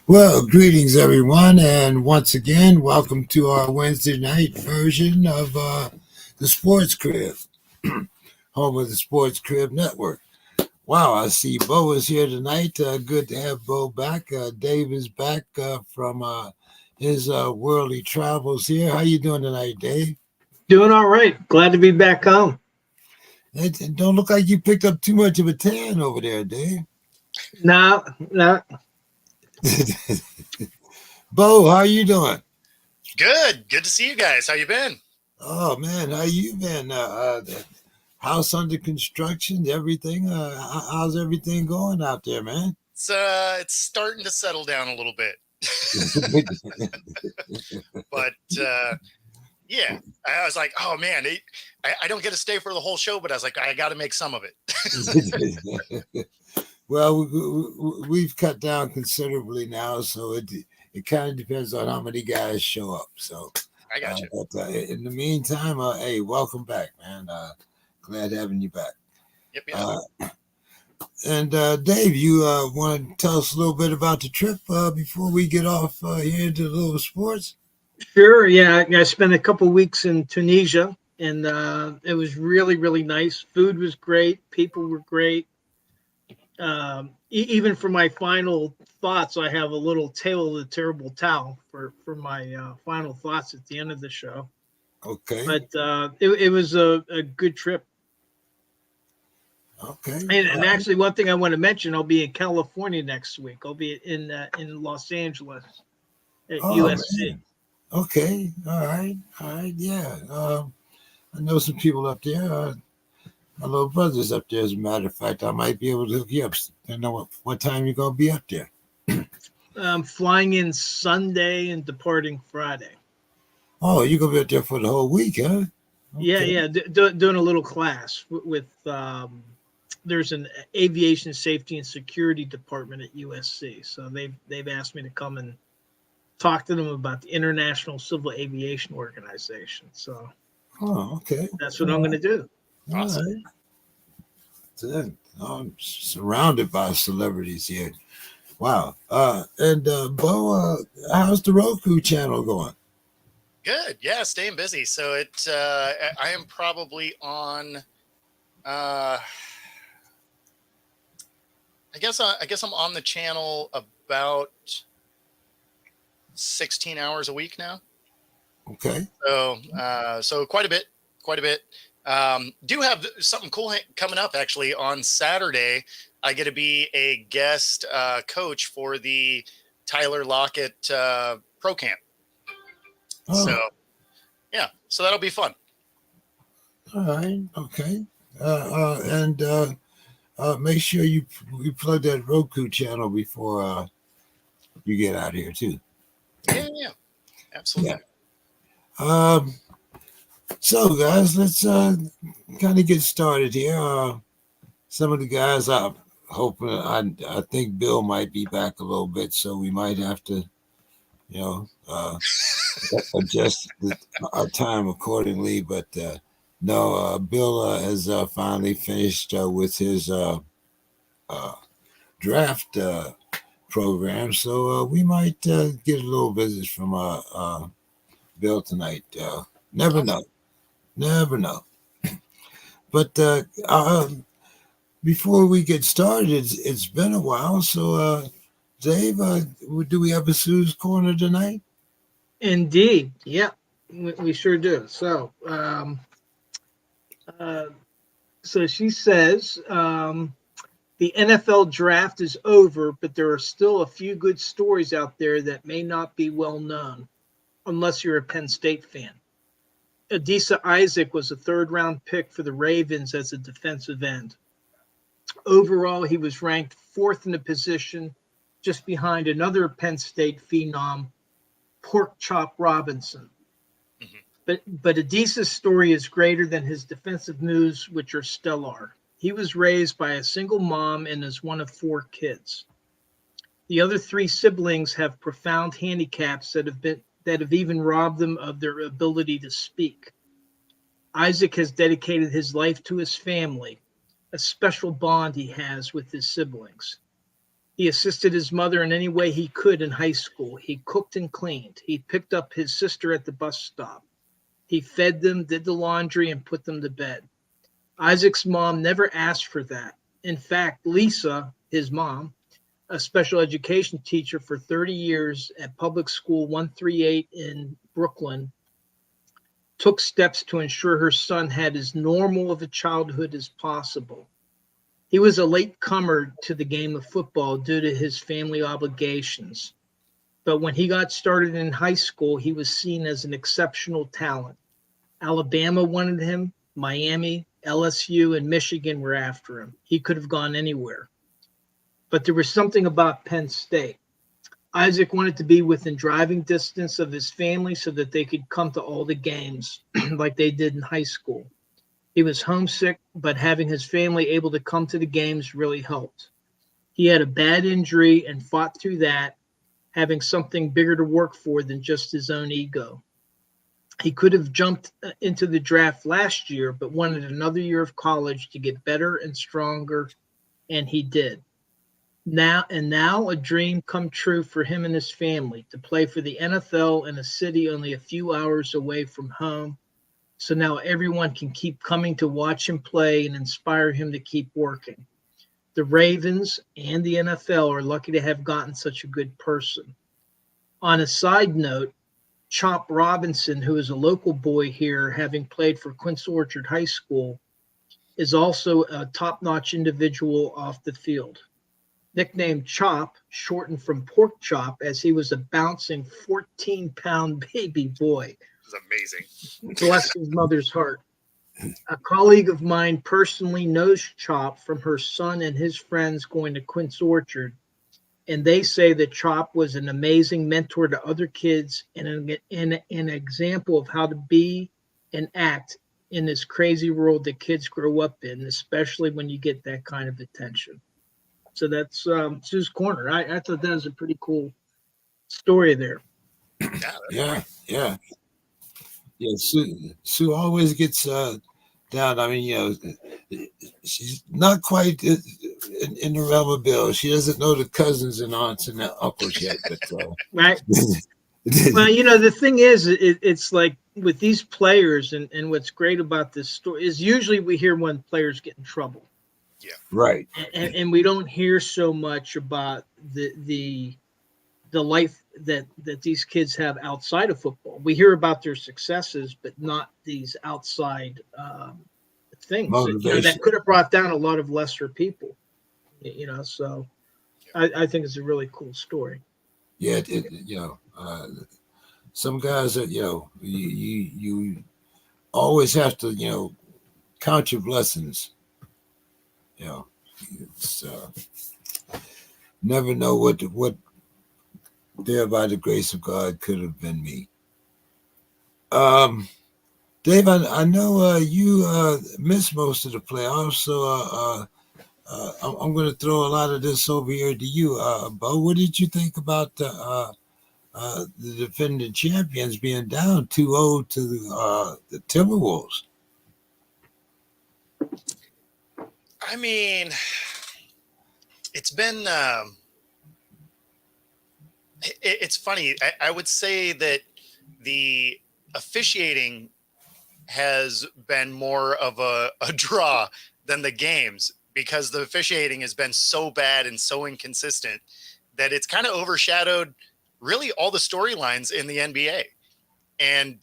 Well, greetings everyone, and once again, welcome to our Wednesday night version of the Sports Crib, home of the Sports Crib Network. Wow, I see Bo is here tonight. Good to have Bo back. Dave is back from his worldly travels here. How you doing tonight, Dave? Doing all right. Glad to be back home. It don't look like you picked up too much of a tan over there, Dave. No, no. Bo, how you doing? Good. Good to see you guys. How you been? Oh man, how you been? The house under construction, everything. How's everything going out there, man? It's starting to settle down a little bit, but yeah, I was like, oh man, I don't get to stay for the whole show, but I was like, I got to make some of it. Well, we've cut down considerably now, so it kind of depends on how many guys show up. So I got you. But in the meantime, hey, welcome back, man. Glad having you back. Yep. Yep. And Dave, you want to tell us a little bit about the trip before we get off here into the little sports? Sure. Yeah, I spent a couple weeks in Tunisia, and it was really, really nice. Food was great. People were great. Even for my final thoughts, I have a little tale of the terrible towel for my final thoughts at the end of the show. Okay. But it was a good trip. Okay. And actually, one thing I want to mention, I'll be in California next week. I'll be in Los Angeles at USC. Man. Okay. All right. Yeah. I know some people up there. My little brother's up there. As a matter of fact, I might be able to hook you up. I know what time you're gonna be up there. I'm flying in Sunday and departing Friday. Oh, you're gonna be up there for the whole week, huh? Okay. Yeah. Doing a little class with there's an aviation safety and security department at USC, so they've asked me to come and talk to them about the International Civil Aviation Organization. So, okay, that's what I'm going to do. Awesome. Right. I'm surrounded by celebrities here. Wow. And Bo, how's the Roku channel going? Good. Yeah, staying busy. So I am probably on. I guess I'm on the channel about 16 hours a week now. Okay. So quite a bit. Do have something cool coming up actually on Saturday. I get to be a guest coach for the Tyler Lockett Pro Camp. Oh. So yeah, so that'll be fun. All right. Okay. And make sure you plug that Roku channel before you get out here too. Yeah, absolutely. Yeah. So guys, let's kind of get started here. Some of the guys, I'm hoping, I think Bill might be back a little bit, so we might have to, adjust our time accordingly. But no, Bill has finally finished with his draft program, so we might get a little visit from Bill tonight. Never know. But before we get started, it's been a while. So, Dave, do we have a Sue's Corner tonight? Indeed. Yeah, we sure do. So, so she says the NFL draft is over, but there are still a few good stories out there that may not be well known, unless you're a Penn State fan. Adisa Isaac was a third-round pick for the Ravens as a defensive end. Overall, he was ranked fourth in the position, just behind another Penn State phenom, Pork Chop Robinson. Mm-hmm. But Adisa's story is greater than his defensive moves, which are stellar. He was raised by a single mom and is one of 4 kids. The other 3 siblings have profound handicaps that have even robbed them of their ability to speak. Isaac has dedicated his life to his family, a special bond he has with his siblings. He assisted his mother in any way he could in high school. He cooked and cleaned. He picked up his sister at the bus stop. He fed them, did the laundry, and put them to bed. Isaac's mom never asked for that. In fact, Lisa, his mom, a special education teacher for 30 years at public school 138 in Brooklyn, took steps to ensure her son had as normal of a childhood as possible. He was a late comer to the game of football due to his family obligations. But when he got started in high school, he was seen as an exceptional talent. Alabama wanted him, Miami, LSU, and Michigan were after him. He could have gone anywhere. But there was something about Penn State. Isaac wanted to be within driving distance of his family so that they could come to all the games like they did in high school. He was homesick, but having his family able to come to the games really helped. He had a bad injury and fought through that, having something bigger to work for than just his own ego. He could have jumped into the draft last year, but wanted another year of college to get better and stronger, and he did. Now a dream come true for him and his family to play for the NFL in a city only a few hours away from home. So now everyone can keep coming to watch him play and inspire him to keep working. The Ravens and the NFL are lucky to have gotten such a good person. On a side note, Chop Robinson, who is a local boy here, having played for Quince Orchard High School, is also a top-notch individual off the field. Nicknamed Chop, shortened from pork chop, as he was a bouncing 14-pound baby boy. It was amazing. Bless his mother's heart. A colleague of mine personally knows Chop from her son and his friends going to Quince Orchard, and they say that Chop was an amazing mentor to other kids and an example of how to be and act in this crazy world that kids grow up in, especially when you get that kind of attention. So that's Sue's Corner. I thought that was a pretty cool story there. Yeah. Sue always gets down. I mean, she's not quite in the realm of Bill. She doesn't know the cousins and aunts and uncles yet. But right. Well, the thing is, it's like with these players, and what's great about this story is usually we hear when players get in trouble. Yeah. Right. And we don't hear so much about the life that these kids have outside of football. We hear about their successes, but not these outside things that could have brought down a lot of lesser people. So I think it's a really cool story. Yeah, some guys that you always have to count your blessings. It's never know what there by the grace of God could have been me. Dave, I know you missed most of the playoffs, so I'm going to throw a lot of this over here to you. Bo, what did you think about the defending champions being down 2-0 to the Timberwolves? I mean, it's been it's funny. I would say that the officiating has been more of a draw than the games, because the officiating has been so bad and so inconsistent that it's kind of overshadowed really all the storylines in the NBA. And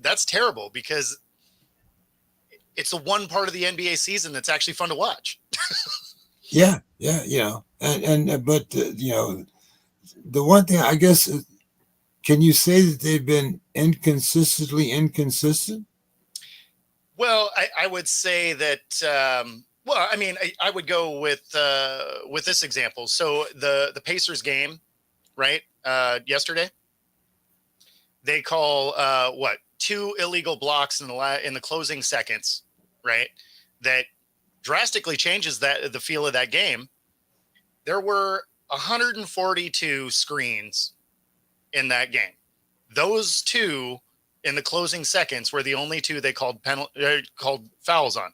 that's terrible, because it's the one part of the NBA season that's actually fun to watch. Yeah. But the one thing, I guess, can you say that they've been inconsistently inconsistent? Well, I would say that. I would go with this example. So the Pacers game, right? Yesterday, they call 2 illegal blocks in the closing seconds, right? That drastically changes the feel of that game. There were 142 screens in that game. Those 2 in the closing seconds were the only 2 they called fouls on.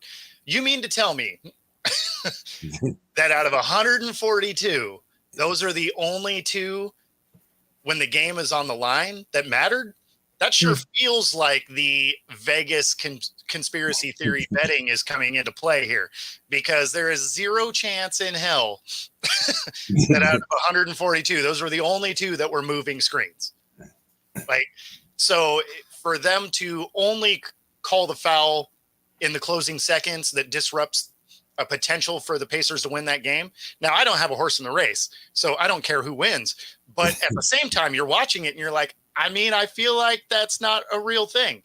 You mean to tell me that out of 142, Those are the only two when the game is on the line that mattered. That sure feels like the Vegas conspiracy theory betting is coming into play here, because there is zero chance in hell that out of 142, those were the only two that were moving screens. Like, so for them to only call the foul in the closing seconds that disrupts a potential for the Pacers to win that game. Now, I don't have a horse in the race, so I don't care who wins. But at the same time, you're watching it and you're like, I mean, I feel like that's not a real thing.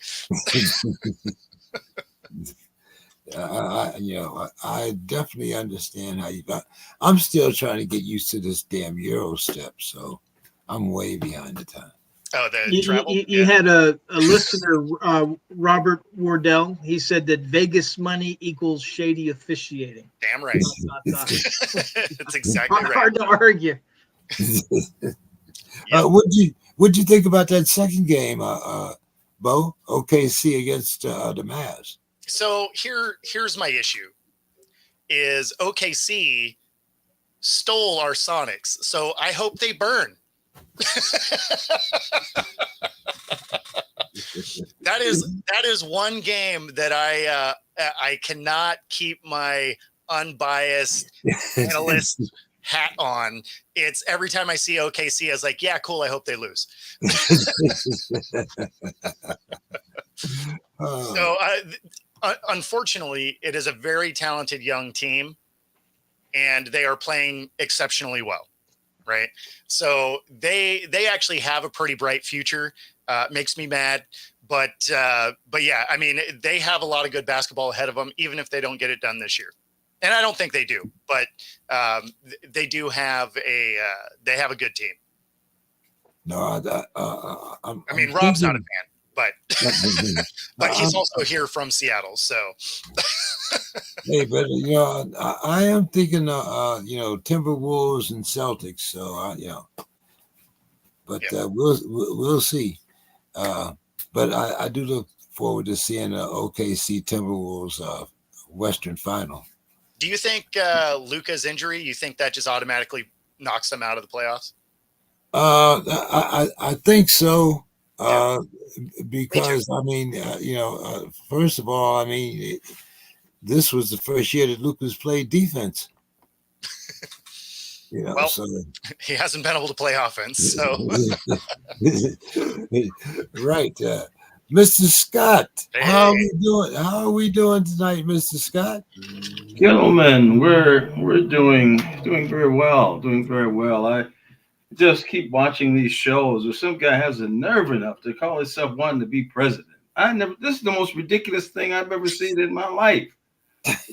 I definitely understand how you got. I'm still trying to get used to this damn Euro step, so I'm way behind the time. Oh, the travel. You had a listener, Robert Wardell. He said that Vegas money equals shady officiating. Damn right. That's exactly right. Hard to argue. What'd you think about that second game, Bo? OKC against the Mavs. So here's my issue: is OKC stole our Sonics, so I hope they burn. That is one game that I cannot keep my unbiased analyst hat on. It's every time I see OKC, I was like, yeah, cool. I hope they lose. So unfortunately, it is a very talented young team, and they are playing exceptionally well. Right. So they actually have a pretty bright future. Makes me mad. But yeah, I mean, they have a lot of good basketball ahead of them, even if they don't get it done this year. And I don't think they do, but they do have they have a good team. No, I mean, Rob's not a fan, but but he's also here from Seattle, so. Hey, but I am thinking, Timberwolves and Celtics. So but we'll see. But I do look forward to seeing the OKC Timberwolves Western Final. Do you think Luka's injury? You think that just automatically knocks them out of the playoffs? I think so. Because I mean, first of all, I mean. This was the first year that Luka's played defense. Well, so he hasn't been able to play offense. So right, Mr. Scott, hey. How are we doing tonight, Mr. Scott? Gentlemen, we're doing very well. Doing very well. I just keep watching these shows where some guy has the nerve enough to call himself wanting to be president. This is the most ridiculous thing I've ever seen in my life.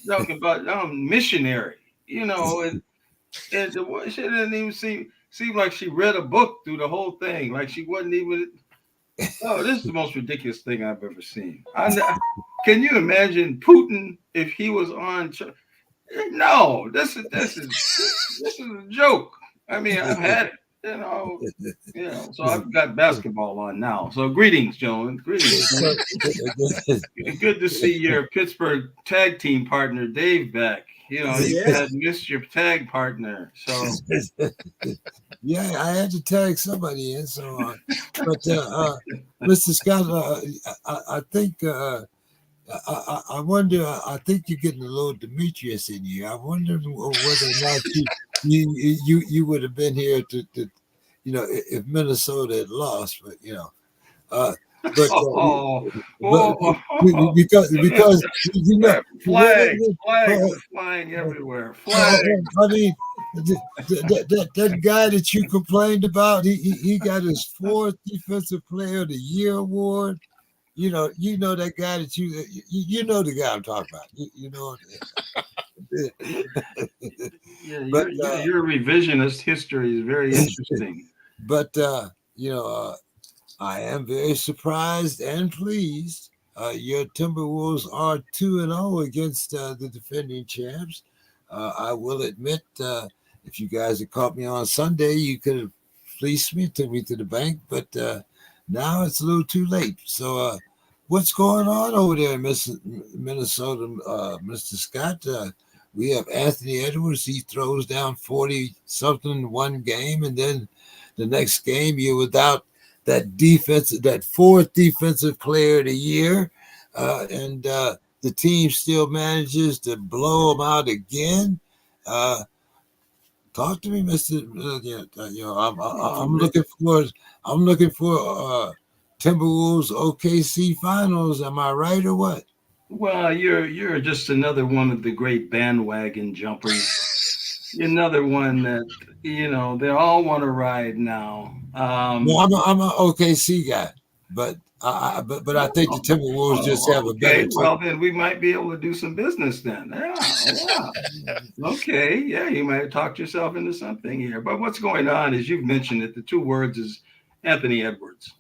Talking about missionary, and she didn't even seem like she read a book through the whole thing. Like she wasn't even. Oh, this is the most ridiculous thing I've ever seen. Can you imagine Putin if he was on? No, this is a joke. I mean, I've had it. So I've got basketball on now. So greetings, gentlemen. Greetings. Good to see your Pittsburgh tag team partner, Dave, back. You had missed your tag partner. So yeah, I had to tag somebody in. So, but Mr. Scott, I think I wonder. I think you're getting a little Demetrius in you. I wonder whether or not you would have been here to if Minnesota had lost, but because flags flying everywhere. Flags. I mean, that guy that you complained about, he got his 4th Defensive Player of the Year award. You know that guy that you know the guy I'm talking about. Your revisionist history is very interesting. But I am very surprised and pleased. Your Timberwolves are 2-0 against the defending champs. I will admit, if you guys had caught me on Sunday, you could have fleeced me, took me to the bank. But now it's a little too late. So what's going on over there in Minnesota, Mr. Scott? we have Anthony Edwards. He throws down 40 something one game, and then the next game you're without that fourth defensive player of the year, and the team still manages to blow them out again. Uh, Talk to me, Mister. I'm looking for Timberwolves OKC finals. Am I right or what? Well, you're just another one of the great bandwagon jumpers. You're another one that they all want to ride now. No, I'm an OKC guy, but I think the Timberwolves just have a better Okay. team. Well, then we might be able to do some business then. Yeah. Okay. Yeah, you might have talked yourself into something here. But what's going on is you've mentioned it. The two words is Anthony Edwards.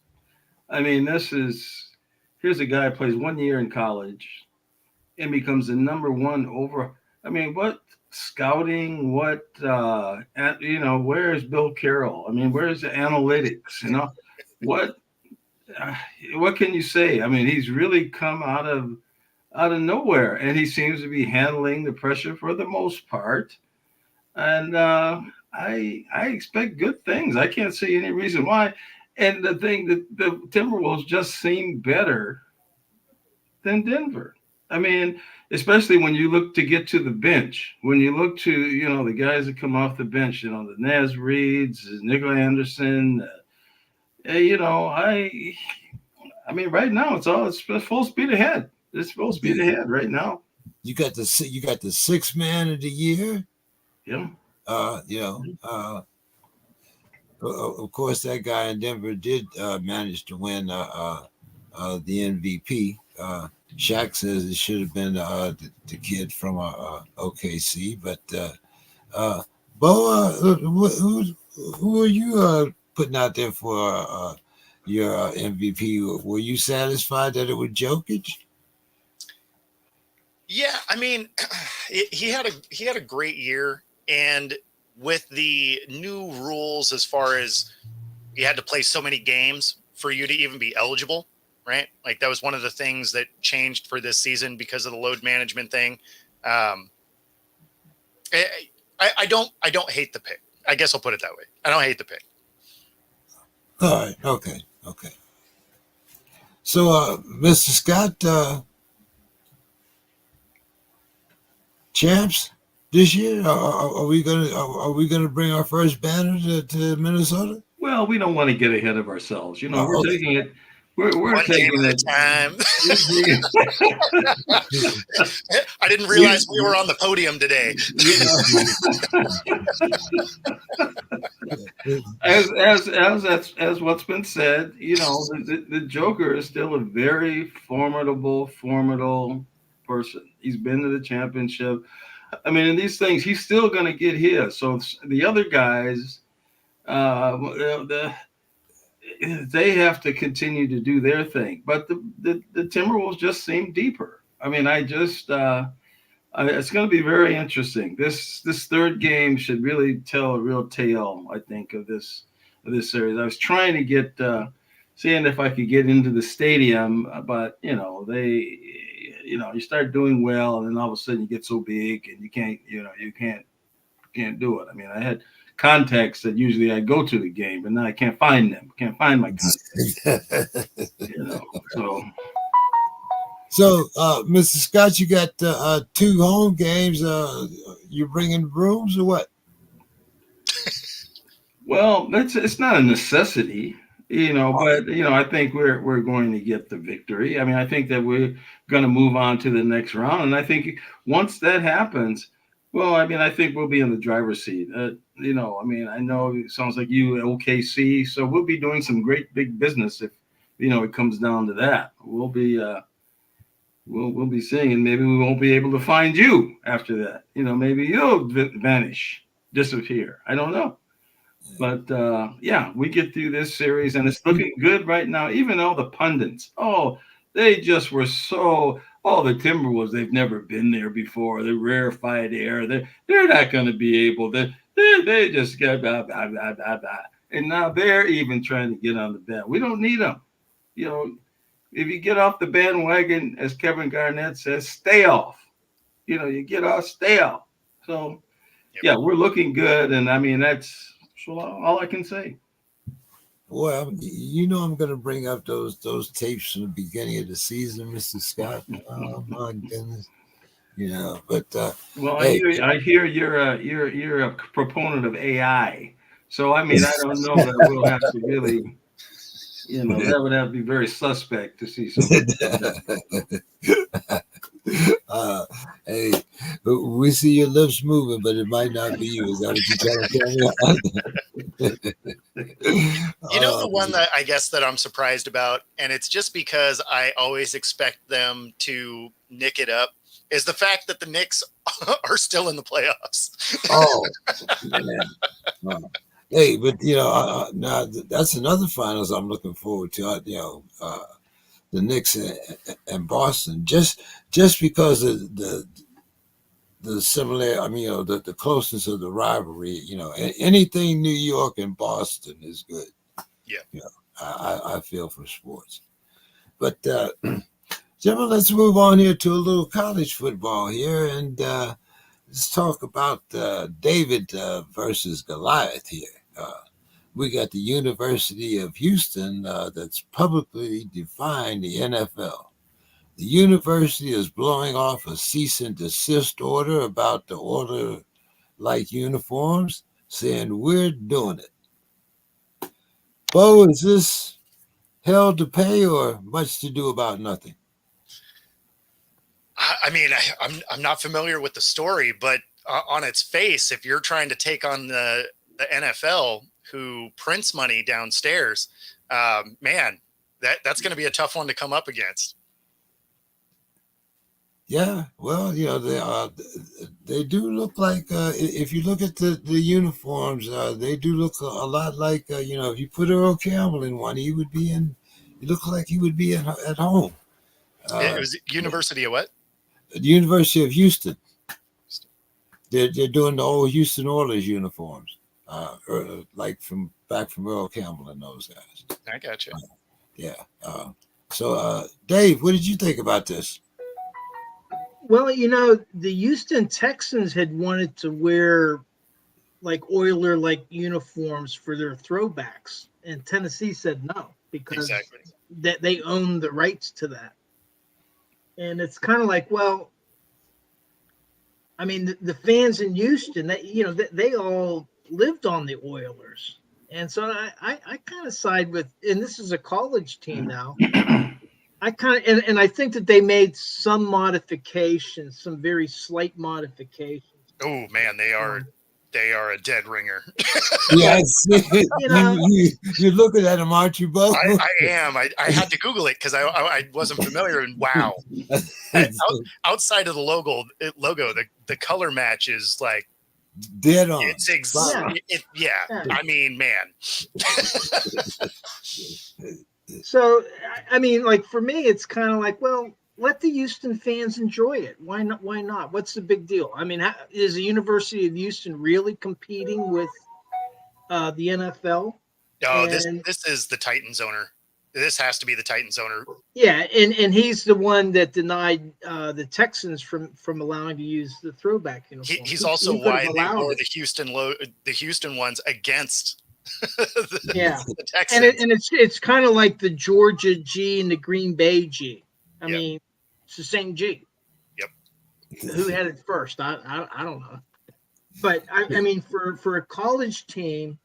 I mean, here's a guy who plays 1 year in college and becomes the number one over. I mean, what scouting? Where's Bill Carroll? I mean, where's the analytics? What uh, what can you say? I mean, he's really come out of nowhere, and he seems to be handling the pressure for the most part. And I expect good things. I can't see any reason why. And the thing that the Timberwolves just seem better than Denver. I mean, especially when you look to get to the bench, when you look to the guys that come off the bench, the Naz Reeds, Nicola Anderson. I mean, right now it's full speed ahead. It's full speed ahead right now. You got the sixth man of the year. Yeah. Of course, that guy in Denver did manage to win the MVP. Shaq says it should have been the kid from OKC, but Bo, who are you putting out there for your MVP? Were you satisfied that it was Jokic? Yeah, I mean, he had a great year, and with the new rules as far as you had to play so many games for you to even be eligible, right? Like that was one of the things that changed for this season because of the load management thing. I don't hate the pick. I guess I'll put it that way. I don't hate the pick. All right. Okay. So, Mr. Scott, champs this year? Are we gonna bring our first banner to Minnesota? Well, we don't want to get ahead of ourselves. We're Okay. taking it. We're One taking game at it. a time. I didn't realize we were on the podium today. As what's been said, the Joker is still a very formidable person. He's been to the championship. I mean, in these things, he's still going to get his. So the other guys, they have to continue to do their thing. But the Timberwolves just seem deeper. I mean, it's going to be very interesting. This third game should really tell a real tale, I think, of this series. I was trying to get seeing if I could get into the stadium, but you start doing well, and then all of a sudden you get so big and you can't do it. I mean, I had contacts that usually I go to the game, but now I can't find them. Can't find my contacts. So, Mr. Scott, you got 2 home games. You bringing brooms or what? Well, it's not a necessity, but I think we're going to get the victory. I mean, I think that we're going to move on to the next round, and I think once that happens, well, I mean, I think we'll be in the driver's seat. I mean, I know it sounds like you OKC, so we'll be doing some great big business if it comes down to that. We'll be we'll be seeing, and maybe we won't be able to find you after that. Maybe you'll vanish, disappear. I don't know. But yeah, we get through this series, and it's looking good right now. Even all the pundits, they just were so. The Timberwolves, they've never been there before. They're rarefied air. They're not going to be able to. They just get blah, blah, blah, blah, blah. And now they're even trying to get on the band. We don't need them. If you get off the bandwagon, as Kevin Garnett says, stay off. You get off, stay off. So, Yep. yeah, we're looking good, and I mean that's all I can say. Well, I'm going to bring up those tapes from the beginning of the season, Mr. Scott. Oh my goodness, But Well, hey, I hear you're a proponent of AI. So I mean, I don't know that we'll have to really, that would have to be very suspect to see something like that. uh, hey, we see your lips moving, but it might not be you. Is that what you're trying to tell me? The one that I guess that I'm surprised about, and it's just because I always expect them to nick it up, is the fact that the Knicks are still in the playoffs. Oh, man. Hey, but now that's another finals I'm looking forward to. The Knicks and Boston, just because of the similar. I mean, the closeness of the rivalry. Anything New York and Boston is good. Yeah. I feel for sports, but gentlemen, let's move on here to a little college football here, and let's talk about David versus Goliath here. We got the University of Houston that's publicly defined the NFL. The university is blowing off a cease and desist order about the order like uniforms, saying we're doing it. Bo, is this hell to pay or much to do about nothing? I mean, I'm not familiar with the story, but on its face, if you're trying to take on the NFL, who prints money downstairs, man, that's going to be a tough one to come up against. Yeah, well, they do look like if you look at the uniforms, they do look a lot like if you put Earl Campbell in one, he look like he would be at home. It was University of what? The University of Houston. They're doing the old Houston Oilers uniforms, like from Earl Campbell and those guys. I got you. Yeah. So, Dave, what did you think about this? Well, the Houston Texans had wanted to wear like Oiler-like uniforms for their throwbacks, and Tennessee said no because that they own the rights to that. And it's kind of like, well, I mean, the fans in Houston, they all lived on the Oilers, and so I kind of side with, and this is a college team now. I kind of, and I think that they made some modifications, some very slight modifications. Oh man, they are a dead ringer. Yeah, you're looking at them, aren't you, Bo? I am. I had to Google it because I wasn't familiar, and wow, outside of the logo, the color match is like dead on. It's yeah. I mean, man. So, I mean, like for me, it's kind of like, well, let the Houston fans enjoy it. Why not? Why not? What's the big deal? I mean, is the University of Houston really competing with the NFL? No, this is the Titans owner. This has to be the Titans owner. Yeah, and he's the one that denied the Texans from allowing to use the throwback uniform. He's also why they wore the Houston ones against. The Texans. And it's kind of like the Georgia G and the Green Bay G. I mean, it's the same G. Yep. Who had it first? I don't know. But I mean, for a college team,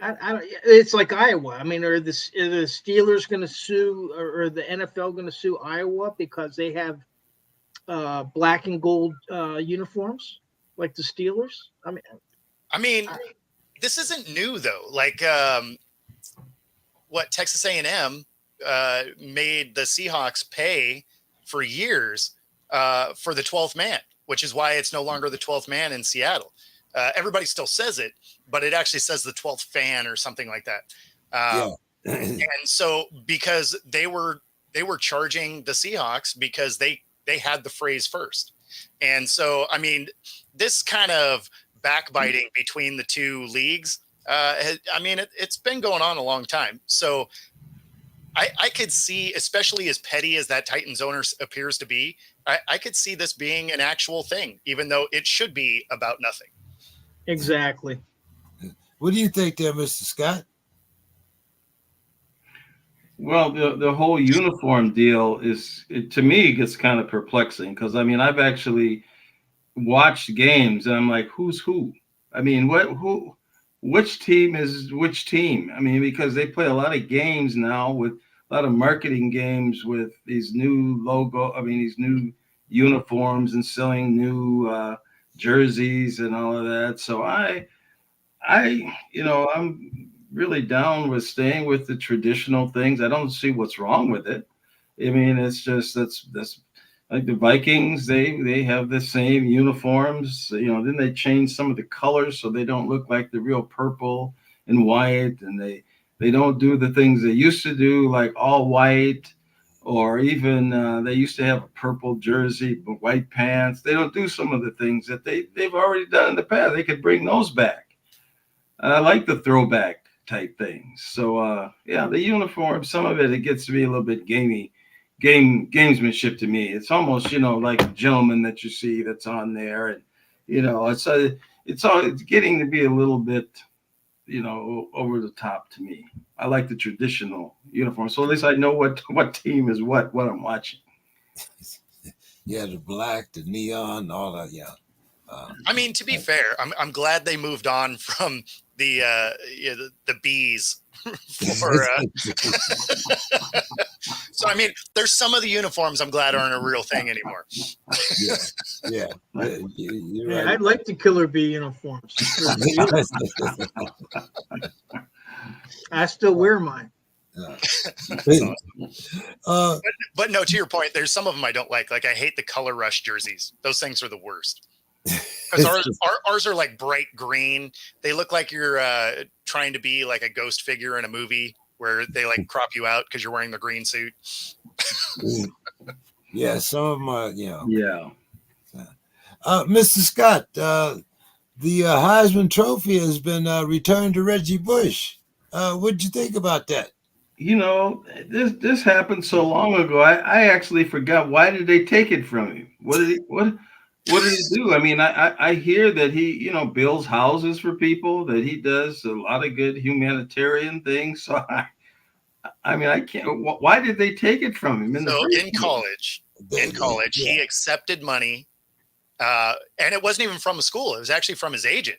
it's like Iowa. I mean, are the Steelers going to sue, or the NFL going to sue Iowa because they have black and gold uniforms like the Steelers? I mean. This isn't new though. Like what Texas A&M made the Seahawks pay for years for the 12th man, which is why it's no longer the 12th man in Seattle. Everybody still says it, but it actually says the 12th fan or something like that. And so because they were charging the Seahawks because they had the phrase first. And so, I mean, this kind of backbiting between the two leagues. I mean, it's been going on a long time. So I could see, especially as petty as that Titans owner appears to be, I could see this being an actual thing, even though it should be about nothing. Exactly. What do you think there, Mr. Scott? Well, the whole uniform deal to me, gets kind of perplexing because I mean, I've actually watched games and I'm like, who's who? I mean, which team is which team? I mean, because they play a lot of games now with a lot of marketing games with these new these new uniforms and selling new jerseys and all of that. So I'm really down with staying with the traditional things. I don't see what's wrong with it. I mean, it's just that's like the Vikings. They have the same uniforms. Then they change some of the colors so they don't look like the real purple and white, and they don't do the things they used to do, like all white, or even they used to have a purple jersey but white pants. They don't do some of the things that they've already done in the past. They could bring those back. I like the throwback type things. So yeah, the uniform, some of it gets to be a little bit gamesmanship to me. It's almost like a gentleman that you see that's on there, and it's getting to be a little bit over the top to me. I like the traditional uniform, so at least I know what team is what I'm watching. Yeah, the black, the neon, all that. Yeah. I mean, to be fair, I'm glad they moved on from the bees. So I mean, there's some of the uniforms I'm glad aren't a real thing anymore. Yeah. You're right. I'd like the killer bee uniforms. I still wear mine. But no, to your point, there's some of them I don't like. Like I hate the color rush jerseys. Those things are the worst. Because ours are like bright green. They look like you're trying to be like a ghost figure in a movie where they like crop you out because you're wearing the green suit. Yeah, some of them are, Yeah. Mr. Scott, the Heisman Trophy has been returned to Reggie Bush. What'd you think about that? This happened so long ago. I actually forgot, why did they take it from him? What did he do? I mean, I hear that he builds houses for people, that he does a lot of good humanitarian things. So I mean, I can't. Why did they take it from him? In college, he accepted money, and it wasn't even from a school. It was actually from his agent.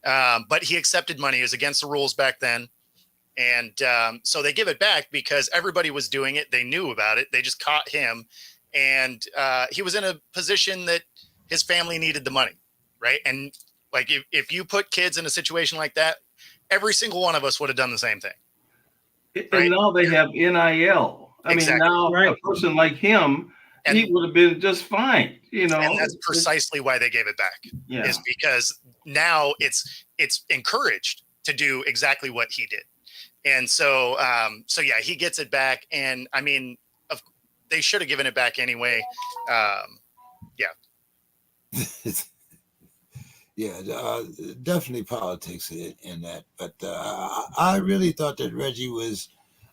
But he accepted money. It was against the rules back then. And so they give it back because everybody was doing it. They knew about it. They just caught him. And he was in a position that his family needed the money, right? And like if you put kids in a situation like that, every single one of us would have done the same thing. Right? And now they have NIL. I mean, now a person like him, he would have been just fine, And that's precisely why they gave it back. Yeah. Is because now it's encouraged to do exactly what he did. And so yeah, he gets it back. And I mean, they should have given it back anyway. Yeah. Yeah, definitely politics in that. But I really thought that Reggie was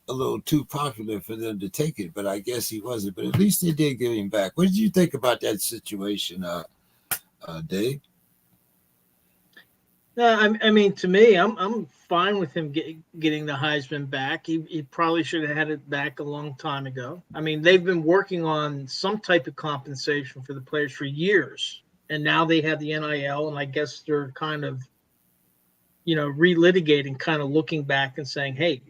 a little too popular for them to take it, but I guess he wasn't. But at least they did give him back. What did you think about that situation, Dave? No, I mean, to me, I'm fine with him getting the Heisman back. He probably should have had it back a long time ago. I mean, they've been working on some type of compensation for the players for years, and now they have the NIL, and I guess they're kind of, relitigating, kind of looking back and saying, hey,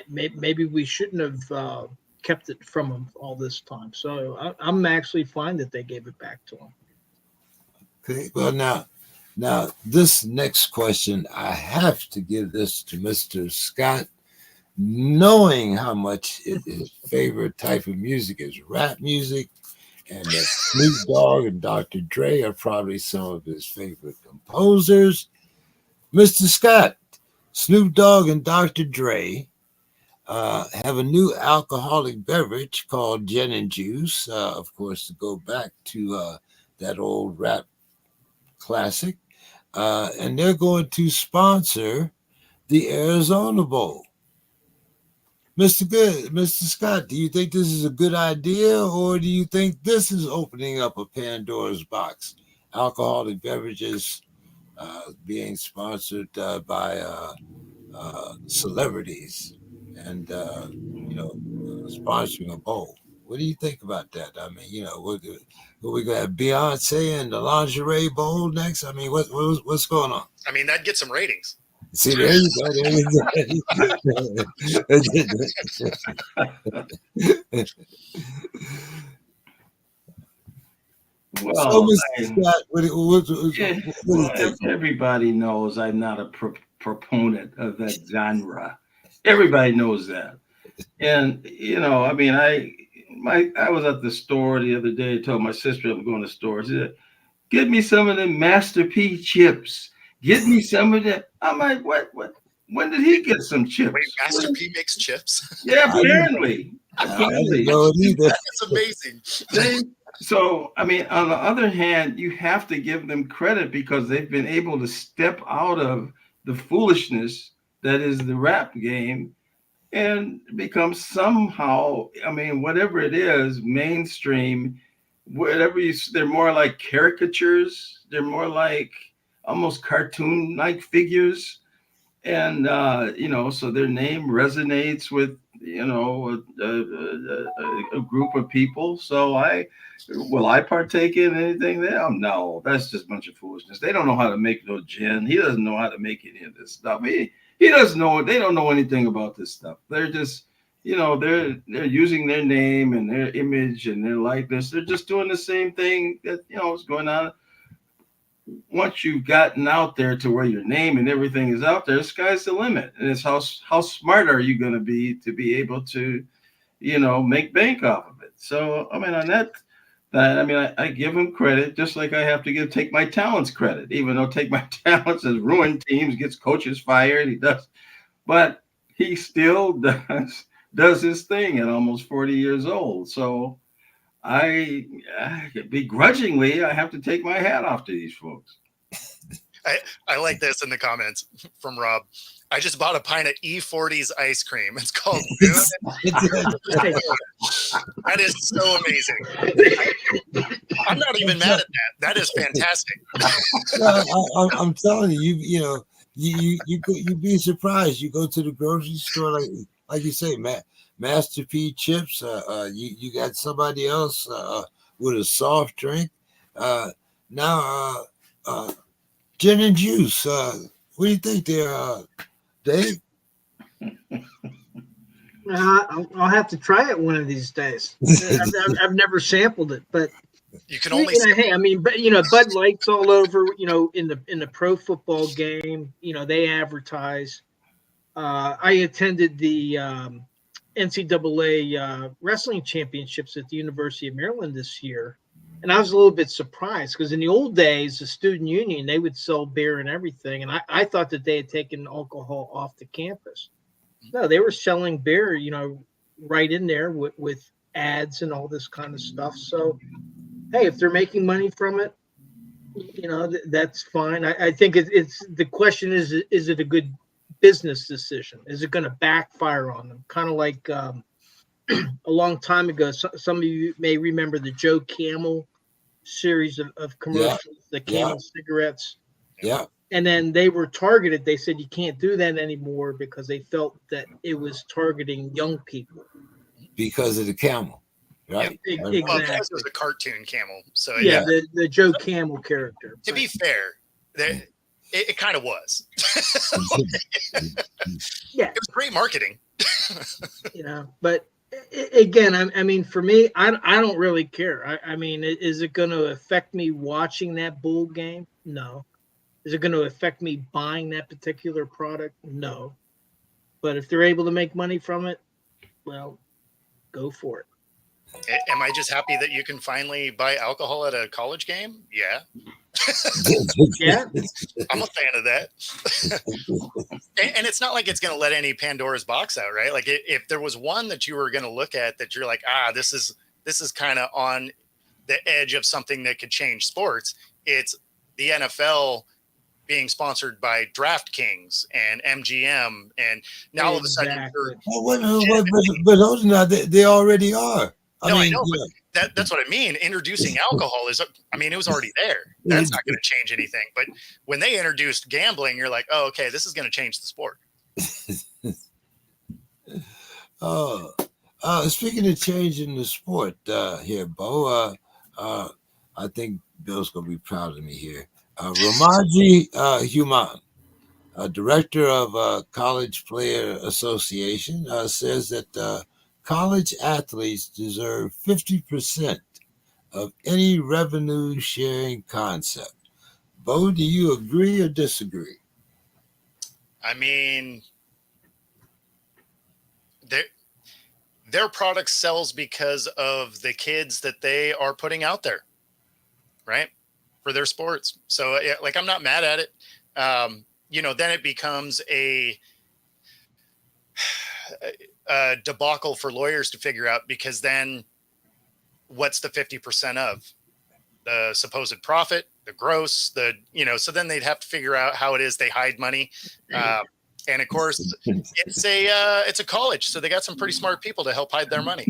maybe we shouldn't have kept it from him all this time. So I'm actually fine that they gave it back to him. Okay, well, now, this next question, I have to give this to Mr. Scott, knowing how much his favorite type of music is rap music, and that Snoop Dogg and Dr. Dre are probably some of his favorite composers. Mr. Scott, Snoop Dogg and Dr. Dre have a new alcoholic beverage called gin and juice, of course, to go back to that old rap classic, and they're going to sponsor the Arizona Bowl. Mr. Scott, do you think this is a good idea, or do you think this is opening up a Pandora's box? Alcoholic beverages being sponsored by celebrities and sponsoring a bowl. What do you think about that? I mean, we gonna have Beyonce and the lingerie bowl next. I mean, what's going on? I mean, that'd get some ratings. See, there you go. There you go. Well, Scott, everybody knows I'm not a proponent of that genre. Everybody knows that. And I mean, I was at the store the other day. I told my sister I'm going to the store. She said, "Get me some of the Master P chips. Get me some of that." I'm like, "What? When did he get some chips?" Wait, Master P makes chips? Yeah, apparently. That's amazing. So, I mean, on the other hand, you have to give them credit because they've been able to step out of the foolishness that is the rap game and become somehow, I mean, whatever it is, mainstream, they're more like caricatures. They're more like almost cartoon-like figures. And, so their name resonates with, a group of people. So will I partake in anything there? Oh, no, that's just a bunch of foolishness. They don't know how to make no gin. He doesn't know how to make any of this stuff. He doesn't know. They don't know anything about this stuff. They're just, they're using their name and their image and their likeness. They're just doing the same thing that, is going on. Once you've gotten out there to where your name and everything is out there, sky's the limit. And it's how smart are you going to be able to, make bank off of it. So, I mean, on that, I give him credit, just like I have to take my talents credit, even though Take My Talents has ruined teams, gets coaches fired. He does, but he still does his thing at almost 40 years old. So I begrudgingly, I have to take my hat off to these folks. I like this in the comments from Rob. I just bought a pint of E40's ice cream. It's called That is so amazing. I'm not even mad at that. That is fantastic. I'm telling you, you'd be surprised. You go to the grocery store, like you say, Master P chips. You got somebody else with a soft drink. Now, gin and juice. What do you think there, Dave? I'll have to try it one of these days. I've never sampled it, but you can only. Hey, I mean, but Bud Light's all over. In the pro football game, they advertise. I attended the NCAA wrestling championships at the University of Maryland this year. And I was a little bit surprised because in the old days, the student union, they would sell beer and everything. And I thought that they had taken alcohol off the campus. No, they were selling beer, right in there with ads and all this kind of stuff. So, hey, if they're making money from it, that's fine. I think it's the question is it a good business decision? Is it going to backfire on them? Kind of like a long time ago, some of you may remember the Joe Camel series of commercials, the Camel cigarettes. Yeah. And then they were targeted. They said you can't do that anymore because they felt that it was targeting young people. Because of the camel, right? Yep, exactly. Well, it was a cartoon camel. So yeah. The Joe Camel character. To be fair, it kind of was. Yeah. It was great marketing. But again, I mean, for me, I don't really care. I mean, is it going to affect me watching that Bull game? No. Is it going to affect me buying that particular product? No. But if they're able to make money from it, well, go for it. Am I just happy that you can finally buy alcohol at a college game? Yeah. Yeah. I'm a fan of that. And it's not like it's going to let any Pandora's box out, right? Like if there was one that you were going to look at that you're like, this is kind of on the edge of something that could change sports, it's the NFL being sponsored by DraftKings and MGM, and now all of a sudden Exactly. But hold on now, they already are. I know, but that's what I mean. Introducing alcohol is, I mean, it was already there. That's not going to change anything. But when they introduced gambling, you're like, oh, okay, this is going to change the sport. Speaking of changing the sport here, Bo, I think Bill's going to be proud of me here. Ramaji Human, director of College Player Association, says that college athletes deserve 50% of any revenue sharing concept. Bo, do you agree or disagree? I mean, their product sells because of the kids that they are putting out there, right? For their sports. So like, I'm not mad at it. Then it becomes a debacle for lawyers to figure out, because then what's the 50% of the supposed profit, the gross, so then they'd have to figure out how it is they hide money. And of course, it's a college, so they got some pretty smart people to help hide their money.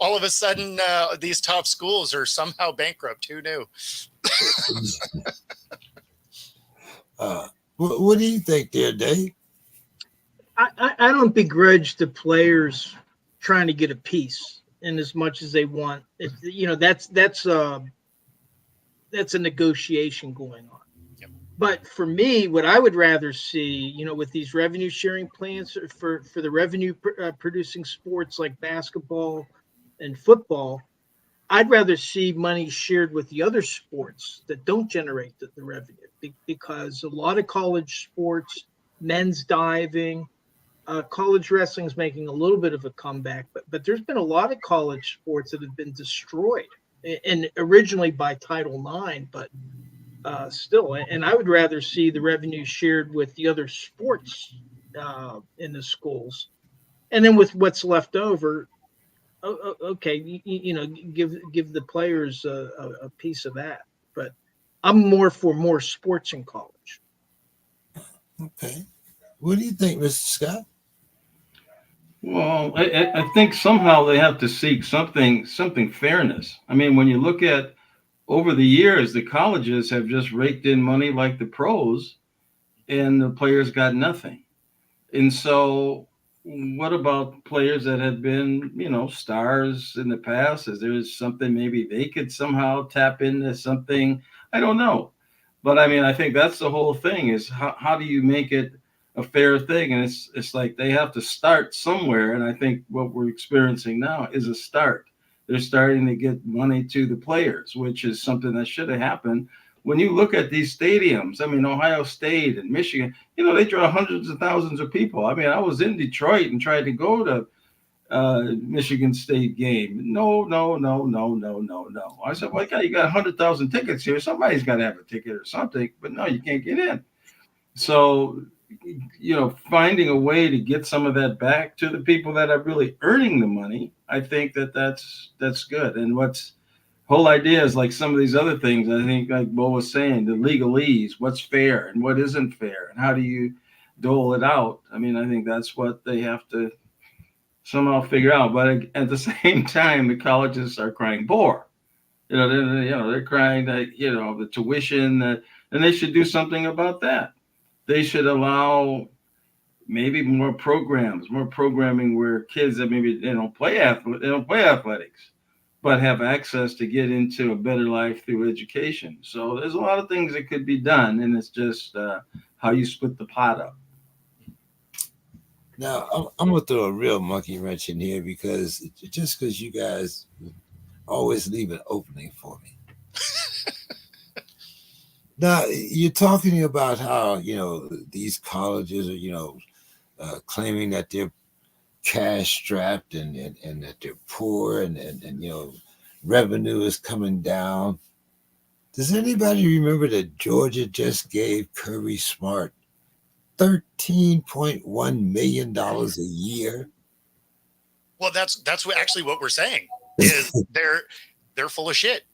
All of a sudden, these top schools are somehow bankrupt. Who knew? What do you think there, Dave? I don't begrudge the players trying to get a piece in as much as they want. That's a negotiation going on. But for me, what I would rather see, with these revenue sharing plans for the revenue producing sports like basketball and football, I'd rather see money shared with the other sports that don't generate the revenue, because a lot of college sports, men's diving, college wrestling is making a little bit of a comeback, but there's been a lot of college sports that have been destroyed, and originally by Title IX, but still, and I would rather see the revenue shared with the other sports in the schools, and then with what's left over, okay, give the players a piece of that. But I'm more for more sports in college. Okay, what do you think, Mr. Scott? Well, I think somehow they have to seek something fairness. I mean, when you look at over the years, the colleges have just raked in money like the pros, and the players got nothing. And so, what about players that have been, stars in the past? Is there something maybe they could somehow tap into something? I don't know. But I mean, I think that's the whole thing, is how do you make it a fair thing? And it's like they have to start somewhere. And I think what we're experiencing now is a start. They're starting to get money to the players, which is something that should have happened. When you look at these stadiums, I mean, Ohio State and Michigan, they draw hundreds of thousands of people. I mean, I was in Detroit and tried to go to Michigan State game. No. I said, well, you got 100,000 tickets here. Somebody's got to have a ticket or something. But no, you can't get in. So, finding a way to get some of that back to the people that are really earning the money, I think that's good. And what's whole idea is like some of these other things, I think, like Bo was saying, the legalese, what's fair and what isn't fair, and how do you dole it out? I mean, I think that's what they have to somehow figure out. But at the same time, the colleges are crying poor. They're crying that, the tuition, and they should do something about that. They should allow maybe more programming where kids that maybe they don't play athletics, but have access to get into a better life through education. So there's a lot of things that could be done, and it's just how you split the pot up. Now, I'm going to throw a real monkey wrench in here, because you guys always leave an opening for me. Now, you're talking about how, these colleges are, claiming that they're cash strapped and that they're poor and revenue is coming down. Does anybody remember that Georgia just gave Kirby Smart $13.1 million a year? Well, that's actually what we're saying, is they're full of shit.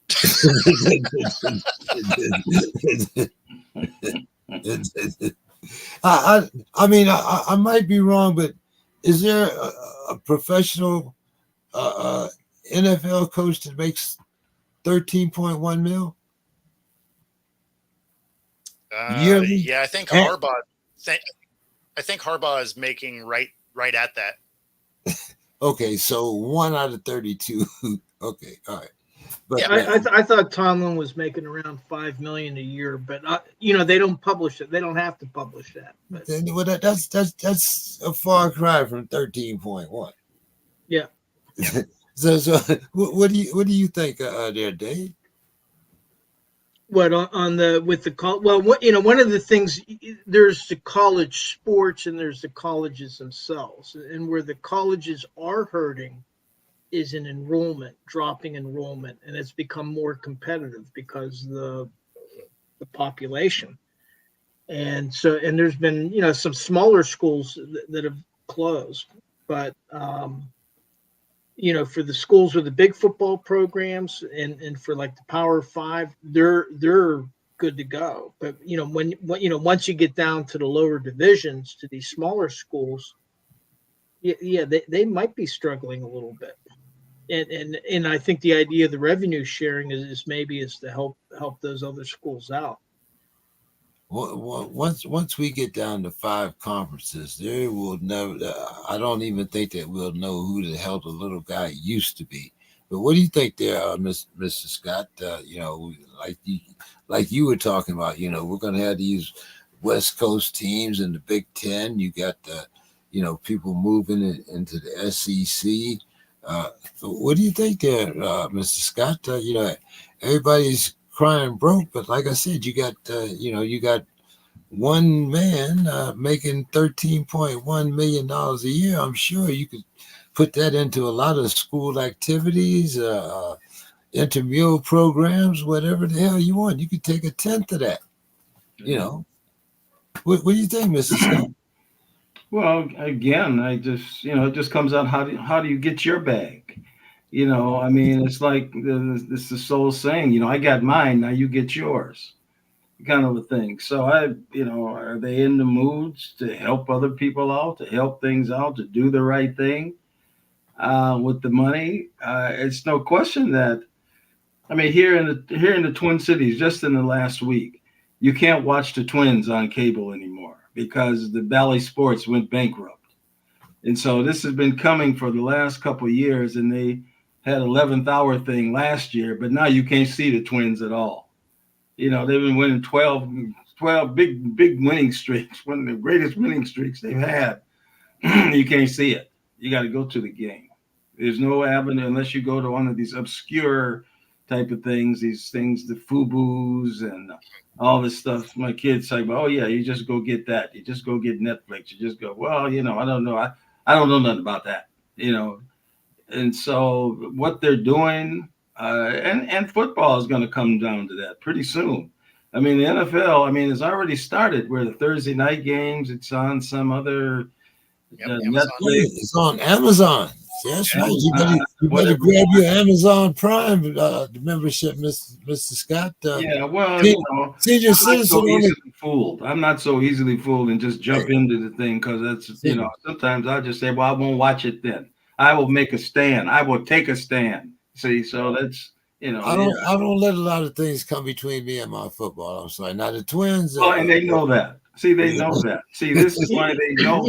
I mean, I might be wrong, but is there a professional NFL coach that makes 13.1 mil yearly? Yeah, I think Harbaugh. I think Harbaugh is making right at that. Okay, so 1 out of 32. Okay, all right. But Yeah. I thought Tomlin was making around $5 million a year, but they don't publish it. They don't have to publish that. But well, that's a far cry from 13.1. yeah. So what do you think there, Dave? What on the with the call? Well, one of the things, there's the college sports and there's the colleges themselves, and where the colleges are hurting is in dropping enrollment, and it's become more competitive because the population, and there's been some smaller schools that have closed, but for the schools with the big football programs and for like the Power Five, they're good to go. But once you get down to the lower divisions, to these smaller schools, they might be struggling a little bit. And I think the idea of the revenue sharing is to help those other schools out. Once we get down to 5 conferences, there will never. I don't even think that we'll know who the hell the little guy used to be. But what do you think there, Mr. Scott? Like you were talking about. We're going to have these West Coast teams in the Big Ten. You got the, people moving into the SEC. What do you think there, Mr. Scott? Everybody's crying broke, but like I said, you got one man making $13.1 million a year. I'm sure you could put that into a lot of school activities, intramural programs, whatever the hell you want. You could take a tenth of that. What do you think, Mr. Scott? Well, again, it just comes out how do you get your bag? I mean, it's like it's the soul saying, I got mine, now you get yours, kind of a thing. So are they in the moods to help other people out, to help things out, to do the right thing with the money? It's no question that, I mean, here in the Twin Cities, just in the last week, you can't watch the Twins on cable anymore because the Bally Sports went bankrupt. And so this has been coming for the last couple of years, and they had 11th hour thing last year, but now you can't see the Twins at all. They've been winning 12 big winning streaks, one of the greatest winning streaks they've had. You can't see it. You got to go to the game. There's no avenue unless you go to one of these obscure type of things, the FUBUs and all this stuff. My kids say, oh yeah, you just go get that. You just go get Netflix. You just go, well, I don't know. I don't know nothing about that, And so what they're doing, and football is going to come down to that pretty soon. I mean, the NFL, it's already started where the Thursday night games, it's on some other Netflix. It's on Amazon. That's right. You better grab your Amazon Prime membership, Mr. Scott. Senior citizen. I'm not so easily fooled and just jump into the thing because that's, sometimes I'll just say, well, I won't watch it then. I will make a stand. I will take a stand. See, so that's, I don't let a lot of things come between me and my football. I'm sorry. Now the Twins. And they know that. See, they know that. See, this is why they know.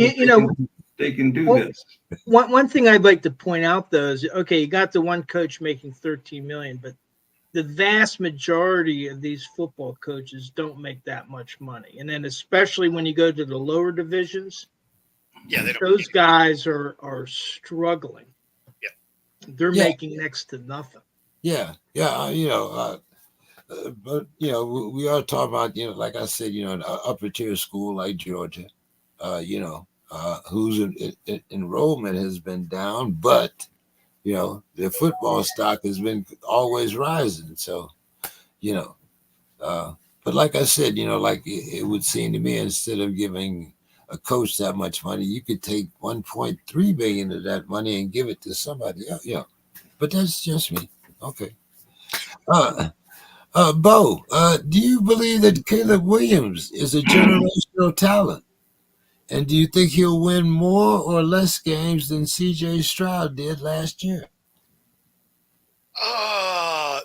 They can do this. One thing I'd like to point out, though, is okay, you got the one coach making $13 million, but the vast majority of these football coaches don't make that much money. And then especially when you go to the lower divisions, those guys are struggling. Yeah, they're making next to nothing. But we are talking about, like I said, an upper tier school like Georgia, whose enrollment has been down, but their football stock has been always rising. So, but like I said, like it would seem to me, instead of giving a coach that much money, you could take 1.3 billion of that money and give it to somebody else. But that's just me. Okay. Uh, Bo, do you believe that Caleb Williams is a generational talent? And do you think he'll win more or less games than C.J. Stroud did last year?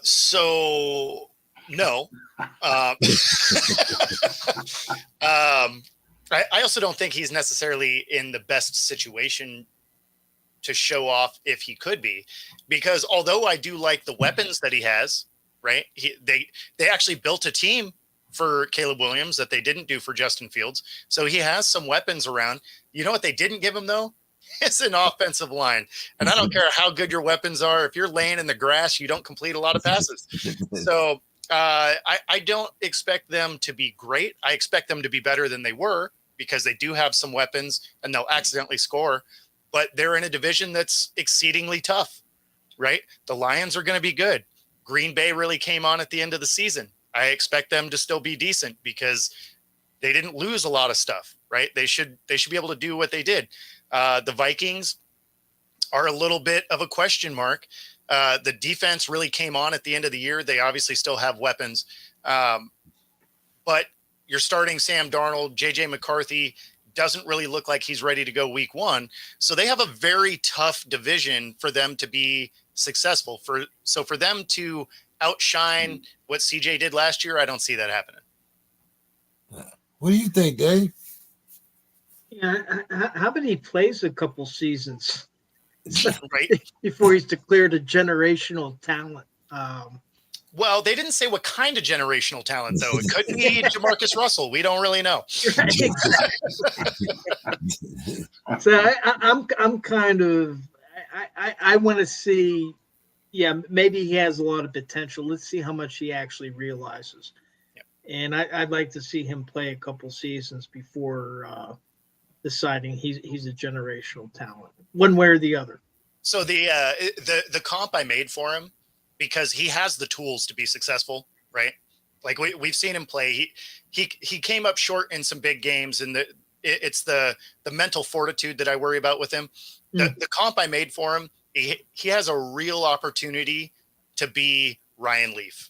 So no. Um, I also don't think he's necessarily in the best situation to show off if he could be, because although I do like the weapons that he has, right? They actually built a team for Caleb Williams that they didn't do for Justin Fields. So he has some weapons around. You know what they didn't give him though? It's an offensive line. And I don't care how good your weapons are. If you're laying in the grass, you don't complete a lot of passes. So I don't expect them to be great. I expect them to be better than they were because they do have some weapons and they'll accidentally score. But they're in a division that's exceedingly tough, right? The Lions are going to be good. Green Bay really came on at the end of the season. I expect them to still be decent because they didn't lose a lot of stuff, right? They should be able to do what they did. The Vikings are a little bit of a question mark. The defense really came on at the end of the year. They obviously still have weapons. But you're starting Sam Darnold, J.J. McCarthy doesn't really look like he's ready to go week one. So they have a very tough division for them to be successful. So for them to outshine what CJ did last year, I don't see that happening. What do you think, Dave? Yeah, how about he plays a couple seasons Right? before he's declared a generational talent? Well, they didn't say what kind of generational talent, though. It could be Jamarcus Russell. We don't really know. Exactly. So I'm kind of I want to see. Yeah, maybe he has a lot of potential. Let's see how much he actually realizes. Yep. And I'd like to see him play a couple seasons before deciding he's a generational talent, one way or the other. So the comp I made for him, because he has the tools to be successful, right? Like we've seen him play. He came up short in some big games, and it's the mental fortitude that I worry about with him. The comp I made for him, he has a real opportunity to be Ryan Leaf.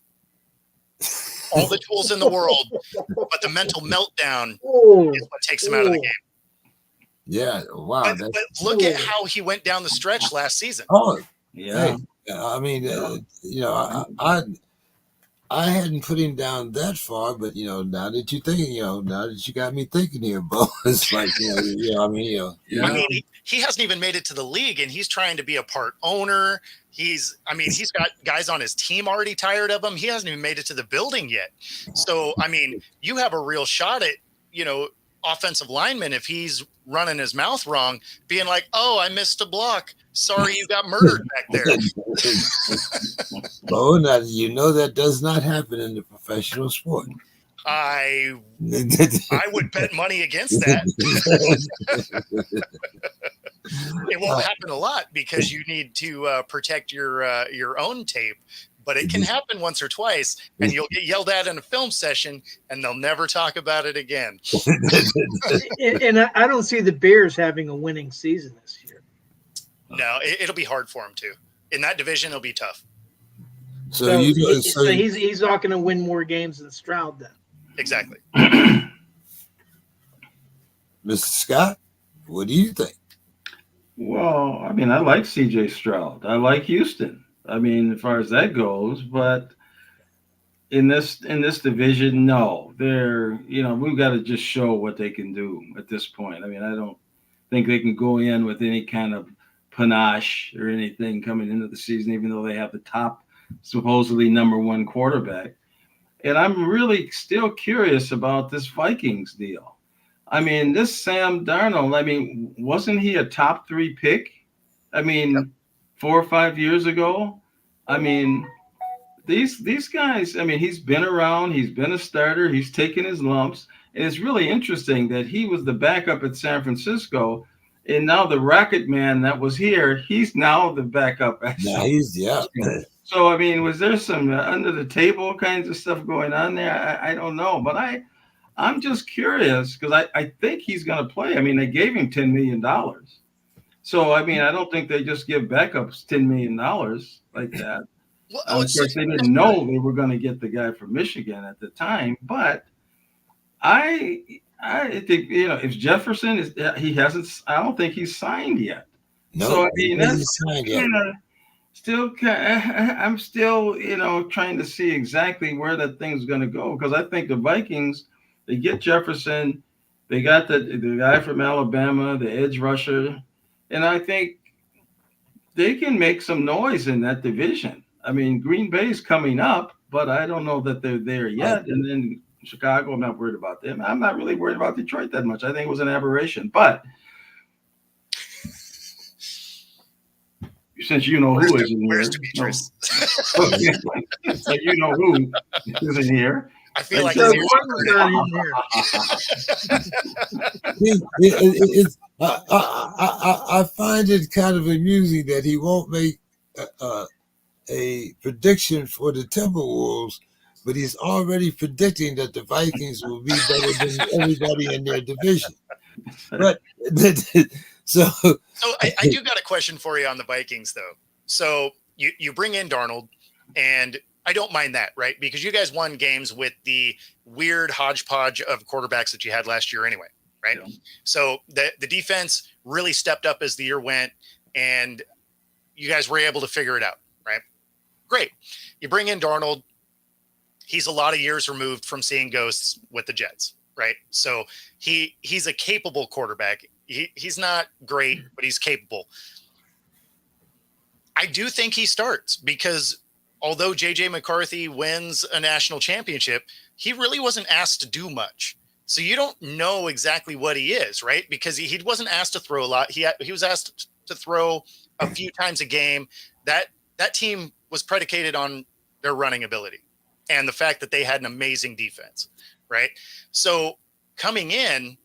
All the tools in the world, but the mental meltdown is what takes him out of the game. Yeah, wow. But look at how he went down the stretch last season. Oh, Yeah. hey, I mean, I hadn't put him down that far, but now that you think, now that you got me thinking here, Bo, it's like, I mean, I mean, he hasn't even made it to the league, and he's trying to be a part owner. He's got guys on his team already tired of him. He hasn't even made it to the building yet. So, I mean, you have a real shot at, offensive lineman if he's running his mouth wrong, being like, "Oh, I missed a block. Sorry, you got murdered back there." Bo, now that does not happen in the professional sport. I would bet money against that. It won't happen a lot because you need to protect your own tape. But it can happen once or twice, and you'll get yelled at in a film session, and they'll never talk about it again. And I don't see the Bears having a winning season this year. No, it'll be hard for him too. In that division, it'll be tough. So he's not going to win more games than Stroud then. Exactly. Mr. Scott, what do you think? Well, I mean, I like C.J. Stroud. I like Houston. I mean, as far as that goes, but in this division, no, we've got to just show what they can do at this point. I mean, I don't think they can go in with any kind of panache or anything coming into the season, even though they have the top supposedly number one quarterback. And I'm really still curious about this Vikings deal. I mean, this Sam Darnold, wasn't he a top 3 pick? I mean, yep. 4 or 5 years ago. I mean, these guys, he's been around, he's been a starter, he's taken his lumps. And it's really interesting that he was the backup at San Francisco, and now the Rocket Man that was here, he's now the backup. Yeah. So, was there some under the table kinds of stuff going on there? I don't know, but I'm just curious because I think he's going to play. They gave him $10 million. So, I don't think they just give backups $10 million like that. Well, Of course, they didn't know they were going to get the guy from Michigan at the time, but I think if Jefferson is he hasn't. I don't think he's signed yet. No, So I he mean hasn't that's signed yet. I'm still trying to see exactly where that thing's going to go, because I think the Vikings, they get Jefferson, they got the guy from Alabama, the edge rusher, and I think they can make some noise in that division. I mean, Green Bay's coming up, but I don't know that they're there yet. And then Chicago, I'm not worried about them. I'm not really worried about Detroit that much. I think it was an aberration. But since you know who is in here, Demetrius? It's like you know who isn't here. I feel like So it's one's not in here. I find it kind of amusing that he won't make a prediction for the Timberwolves, but he's already predicting that the Vikings will be better than everybody in their division. But so I do got a question for you on the Vikings, though. So you bring in Darnold, and I don't mind that, right? Because you guys won games with the weird hodgepodge of quarterbacks that you had last year anyway, right? Yeah. So the defense really stepped up as the year went, and you guys were able to figure it out, right? Great. You bring in Darnold. He's a lot of years removed from seeing ghosts with the Jets, right? So he's a capable quarterback. He's not great, but he's capable. I do think he starts, because although J.J. McCarthy wins a national championship, he really wasn't asked to do much. So you don't know exactly what he is, right? Because he wasn't asked to throw a lot. He was asked to throw a few times a game. That team was predicated on their running ability and the fact that they had an amazing defense, right? So coming in,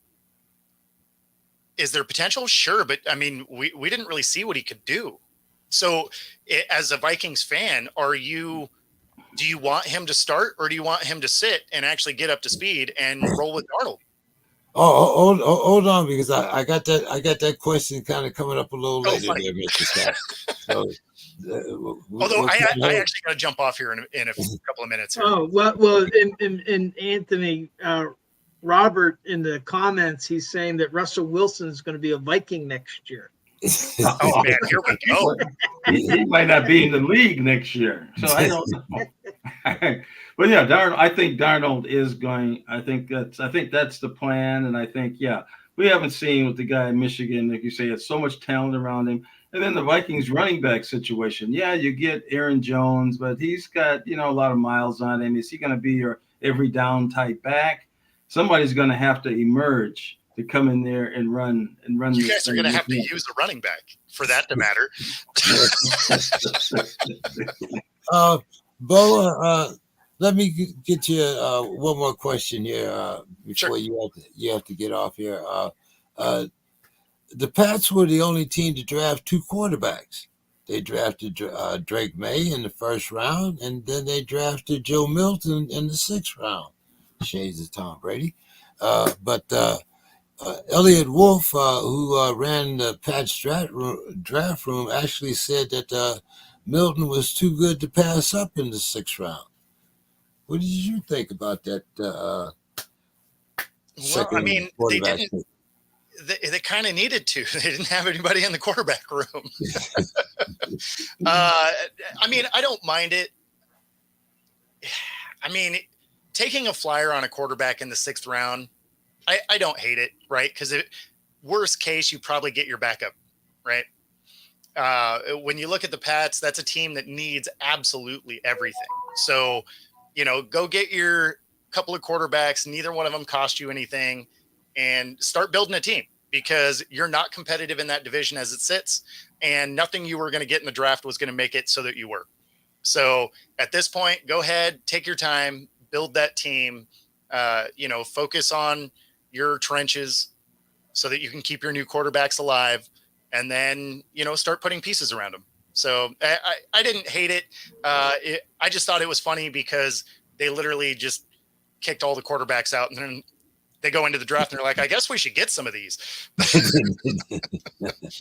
is there potential? Sure. But I mean, we didn't really see what he could do. So as a Vikings fan, do you want him to start, or do you want him to sit and actually get up to speed and roll with Darnold? Hold on, because I got that question kind of coming up a little later there, Mr. Scott. So, although I actually got to jump off here in a couple of minutes. Here. Oh, well, in Anthony, Robert, in the comments, he's saying that Russell Wilson is going to be a Viking next year. Oh man, here we go. He might not be in the league next year, so I don't know. But yeah, I think Darnold is going. I think that's the plan, and I think we haven't seen with the guy in Michigan, like you say, it's so much talent around him. And then the Vikings running back situation. Yeah, you get Aaron Jones, but he's got a lot of miles on him. Is he going to be your every down type back? Somebody's going to have to emerge to come in there and run. You guys are going to have to use a running back for that to matter. Bo, let me get you one more question here before Sure. you have to get off here. The Pats were the only team to draft two quarterbacks. They drafted Drake May in the first round, and then they drafted Joe Milton in the 6th round. Shades of Tom Brady. But Elliot Wolf, who ran the Pats draft room, actually said that Milton was too good to pass up in the 6th round. What did you think about that? Well, I mean, they didn't. They kind of needed to. They didn't have anybody in the quarterback room. I mean, I don't mind it. I mean, taking a flyer on a quarterback in the 6th round, I don't hate it, right? Because worst case, you probably get your backup, right? When you look at the Pats, that's a team that needs absolutely everything. So, go get your couple of quarterbacks. Neither one of them cost you anything, and start building a team, because you're not competitive in that division as it sits, and nothing you were going to get in the draft was going to make it so that you were. So at this point, go ahead, take your time, build that team, focus on your trenches so that you can keep your new quarterbacks alive, and then, start putting pieces around them. So I didn't hate it. I just thought it was funny because they literally just kicked all the quarterbacks out, and then they go into the draft and they're like, I guess we should get some of these.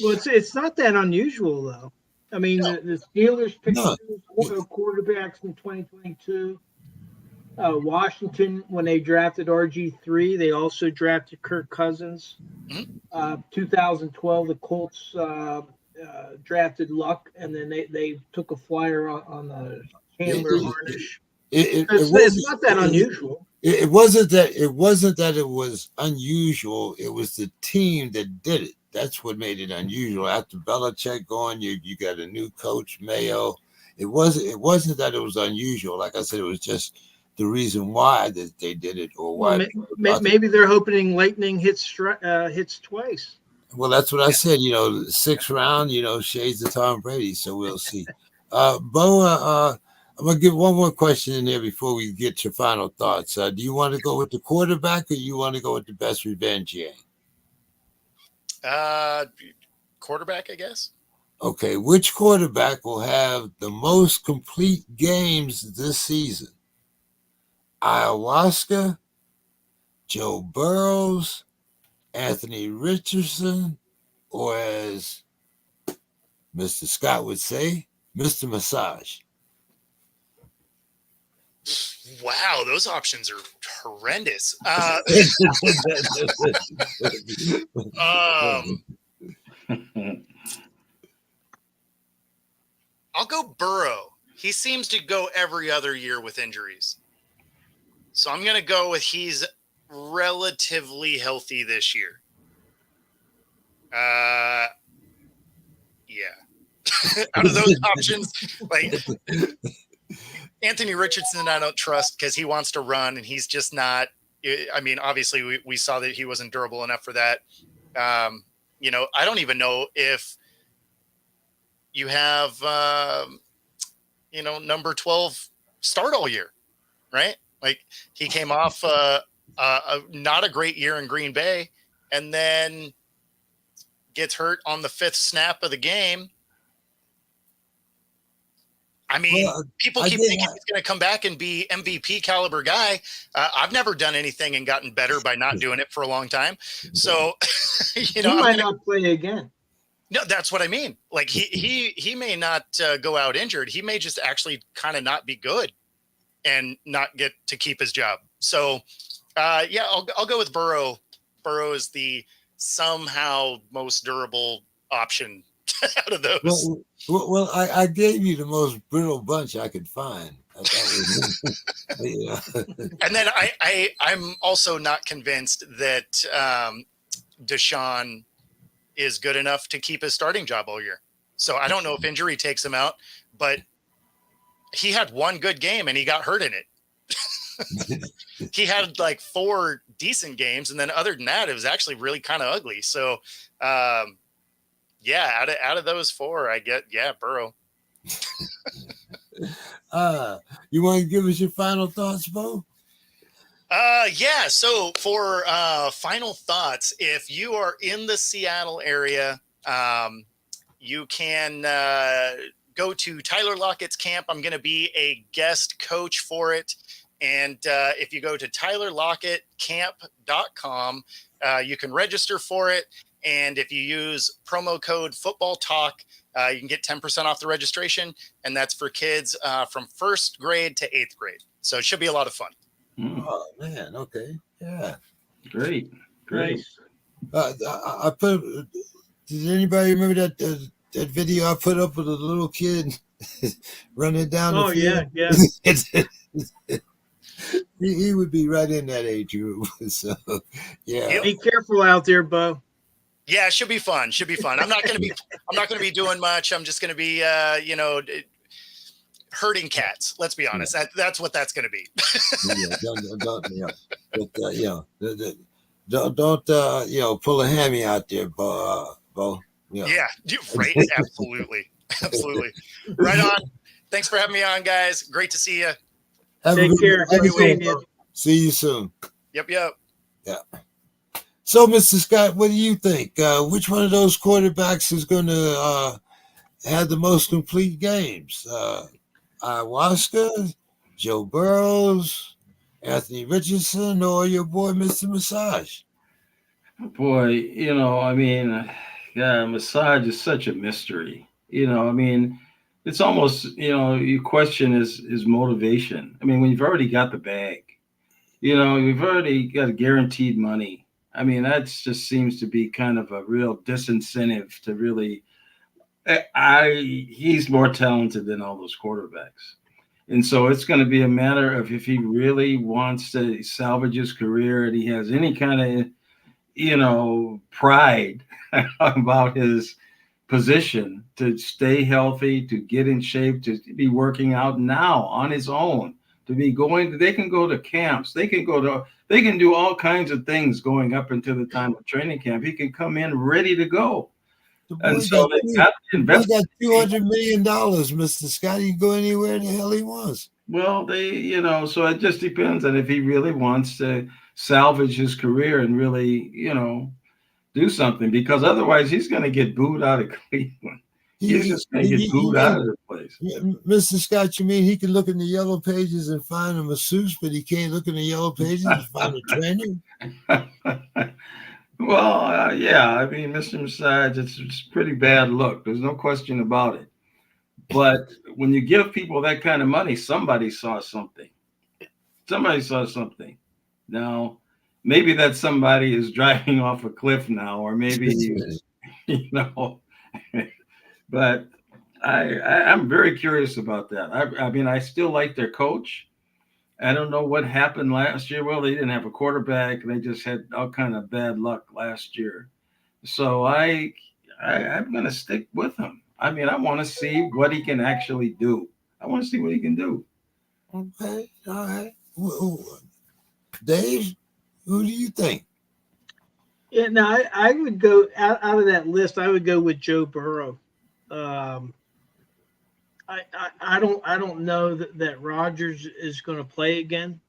Well, it's not that unusual, though. I mean, the Steelers picked No. quarterbacks in 2022. Washington, when they drafted RG3, they also drafted Kirk Cousins. 2012, the Colts drafted Luck, and then they took a flyer on the Chandler Harnish. It's not that unusual. It wasn't that it was unusual. It was the team that did it. That's what made it unusual. After Belichick gone, you got a new coach, Mayo. It wasn't that it was unusual. Like I said, it was just the reason why that they did it, or why. Well, maybe they're hoping lightning hits twice. Well, that's what I said. 6th round. Shades of Tom Brady. So we'll see. Bo, I'm gonna get one more question in there before we get your final thoughts. Do you want to go with the quarterback, or you want to go with the best revenge game? Quarterback, I guess. Okay, which quarterback will have the most complete games this season? Ayahuasca, Joe Burrows, Anthony Richardson, or as Mr. Scott would say, Mr. Massage. Wow, those options are horrendous. I'll go Burrow. He seems to go every other year with injuries. So I'm going to go with he's relatively healthy this year. Yeah. Out of those options, like Anthony Richardson, I don't trust because he wants to run and he's just not. I mean, obviously, we saw that he wasn't durable enough for that. I don't even know if you have, number 12 start all year, right? Like he came off not a great year in Green Bay and then gets hurt on the 5th snap of the game. I mean, people keep thinking he's going to come back and be MVP caliber guy. I've never done anything and gotten better by not doing it for a long time. So, he might not play again. No, that's what I mean. Like he may not go out injured. He may just actually kind of not be good and not get to keep his job. So, I'll go with Burrow. Burrow is the somehow most durable option out of those. Well, I gave you the most brittle bunch I could find. And then I'm also not convinced that Deshaun is good enough to keep his starting job all year. So I don't know if injury takes him out, but he had one good game and he got hurt in it. He had like 4 decent games, and then other than that, it was actually really kind of ugly. So, out of those 4, I get Burrow. You want to give us your final thoughts, Bo? So for final thoughts, if you are in the Seattle area, you can go to Tyler Lockett's camp. I'm going to be a guest coach for it. And if you go to tylerlockettcamp.com, you can register for it. And if you use promo code Football Talk, you can get 10% off the registration. And that's for kids from 1st grade to 8th grade. So it should be a lot of fun. Oh, man. Okay. Yeah. Great. Nice. I put. Did anybody remember that video I put up with a little kid running down the field? Yeah. He would be right in that age group. So, yeah. Be careful out there, Bo. Yeah, it should be fun. I'm not going to be doing much. I'm just going to be, herding cats. Let's be honest. That's what that's going to be. Don't pull a hammy out there, Bo. Yeah, right. Absolutely. Right on. Thanks for having me on, guys. Great to see you. Take care. See you soon. Yep. Yeah. So, Mr. Scott, what do you think? Which one of those quarterbacks is going to have the most complete games? Ayahuasca, Joe Burrows, Anthony Richardson, or your boy, Mr. Massage? Boy, Massage is such a mystery. I mean, it's almost, your question is motivation. I mean, when you've already got the bag, you've already got guaranteed money. I mean, that just seems to be kind of a real disincentive to really. He's more talented than all those quarterbacks. And so it's going to be a matter of if he really wants to salvage his career and he has any kind of, pride about his position to stay healthy, to get in shape, to be working out now on his own, to be going, they can go to camps, they can do all kinds of things going up into the time of training camp. He can come in ready to go. The And boy so got, they've got to the boy invest. got $200 million, Mr. Scott. He can go anywhere the hell he wants. Well, so it just depends on if he really wants to salvage his career and really, do something, because otherwise he's going to get booed out of Cleveland. He's just going to get booed out of the place. Mr. Scott, you mean he can look in the yellow pages and find a masseuse, but he can't look in the yellow pages and find a trainer? Well, yeah, I mean, Mr. Massage, it's a pretty bad look. There's no question about it. But when you give people that kind of money, somebody saw something. Somebody saw something. Now, maybe that somebody is driving off a cliff now, or maybe, but I'm very curious about that. I mean, I still like their coach. I don't know what happened last year. Well, they didn't have a quarterback, and they just had all kind of bad luck last year. So I'm going to stick with him. I mean, I want to see what he can actually do. I want to see what he can do. Okay, all right. Dave, who do you think? Yeah, no, I would go out of that list. I would go with Joe Burrow. I don't know that Rodgers is going to play again.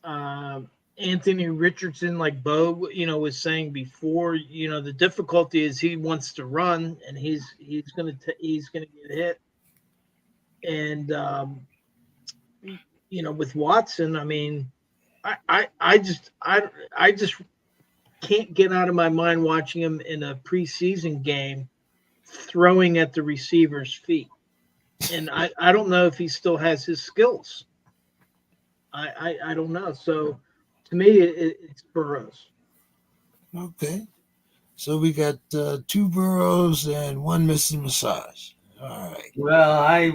Anthony Richardson, like Bo, was saying before, the difficulty is he wants to run and he's going to get hit. And with Watson, I mean, I just can't get out of my mind watching him in a preseason game throwing at the receiver's feet. And I don't know if he still has his skills. I don't know. So to me, it's Burrows. Okay. So we got 2 Burrows and 1 missing Massage. All right. Well, I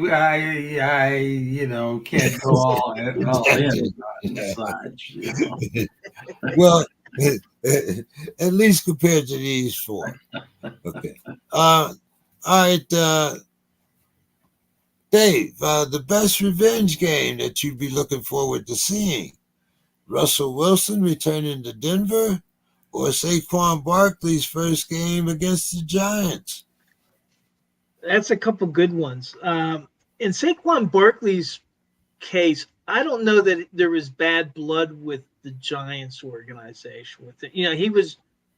can't go all in on Massage. Well, at least compared to these 4. Okay. All right. Dave, the best revenge game that you'd be looking forward to seeing? Russell Wilson returning to Denver or Saquon Barkley's first game against the Giants? That's a couple good ones. In Saquon Barkley's case, I don't know that there was bad blood with the Giants organization. With it,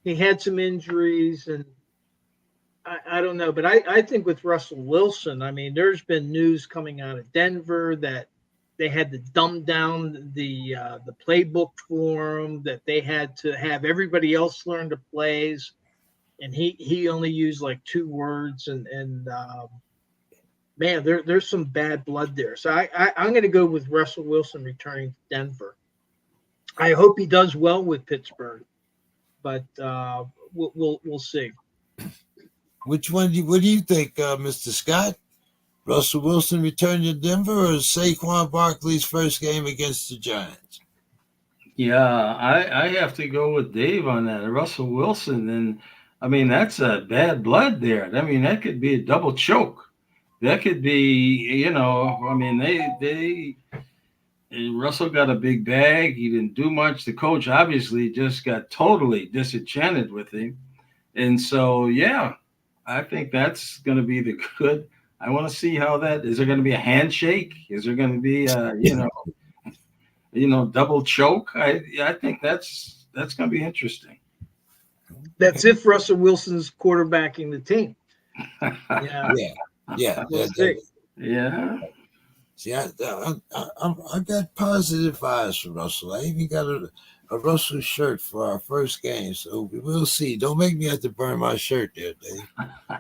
he had some injuries, and I don't know. But I think with Russell Wilson, I mean, there's been news coming out of Denver that they had to dumb down the playbook for him, that they had to have everybody else learn the plays, and he only used like 2 words, and man, there's some bad blood there. So I'm going to go with Russell Wilson returning to Denver. I hope he does well with Pittsburgh, but we'll see. Which one? What do you think, Mr. Scott? Russell Wilson returning to Denver or Saquon Barkley's first game against the Giants? Yeah, I have to go with Dave on that. Russell Wilson, and I mean, that's a bad blood there. I mean, that could be a double choke. That could be, I mean, Russell got a big bag. He didn't do much. The coach obviously just got totally disenchanted with him. And so, yeah, I think that's going to be the good. I want to see how that is. There going to be a handshake? Is there going to be double choke? I think that's going to be interesting. That's if Russell Wilson's quarterbacking the team. Yeah. We'll see. Yeah. See, I got positive vibes for Russell. I even got a Russell shirt for our first game. So we'll see. Don't make me have to burn my shirt there, Dave.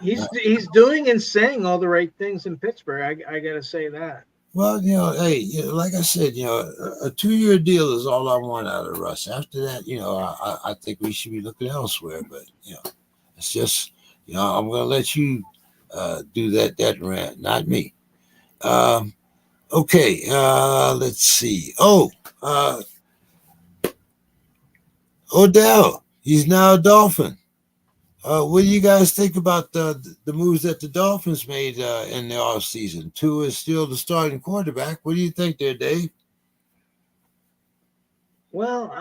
He's doing and saying all the right things in Pittsburgh. I got to say that. Well, hey, like I said, a 2-year deal is all I want out of Russ. After that, I think we should be looking elsewhere. But it's just, I'm going to let you do that rant, not me. Okay, let's see. Oh, Odell, he's now a Dolphin. What do you guys think about the moves that the Dolphins made in the offseason? Tua is still the starting quarterback. What do you think there, Dave? Well,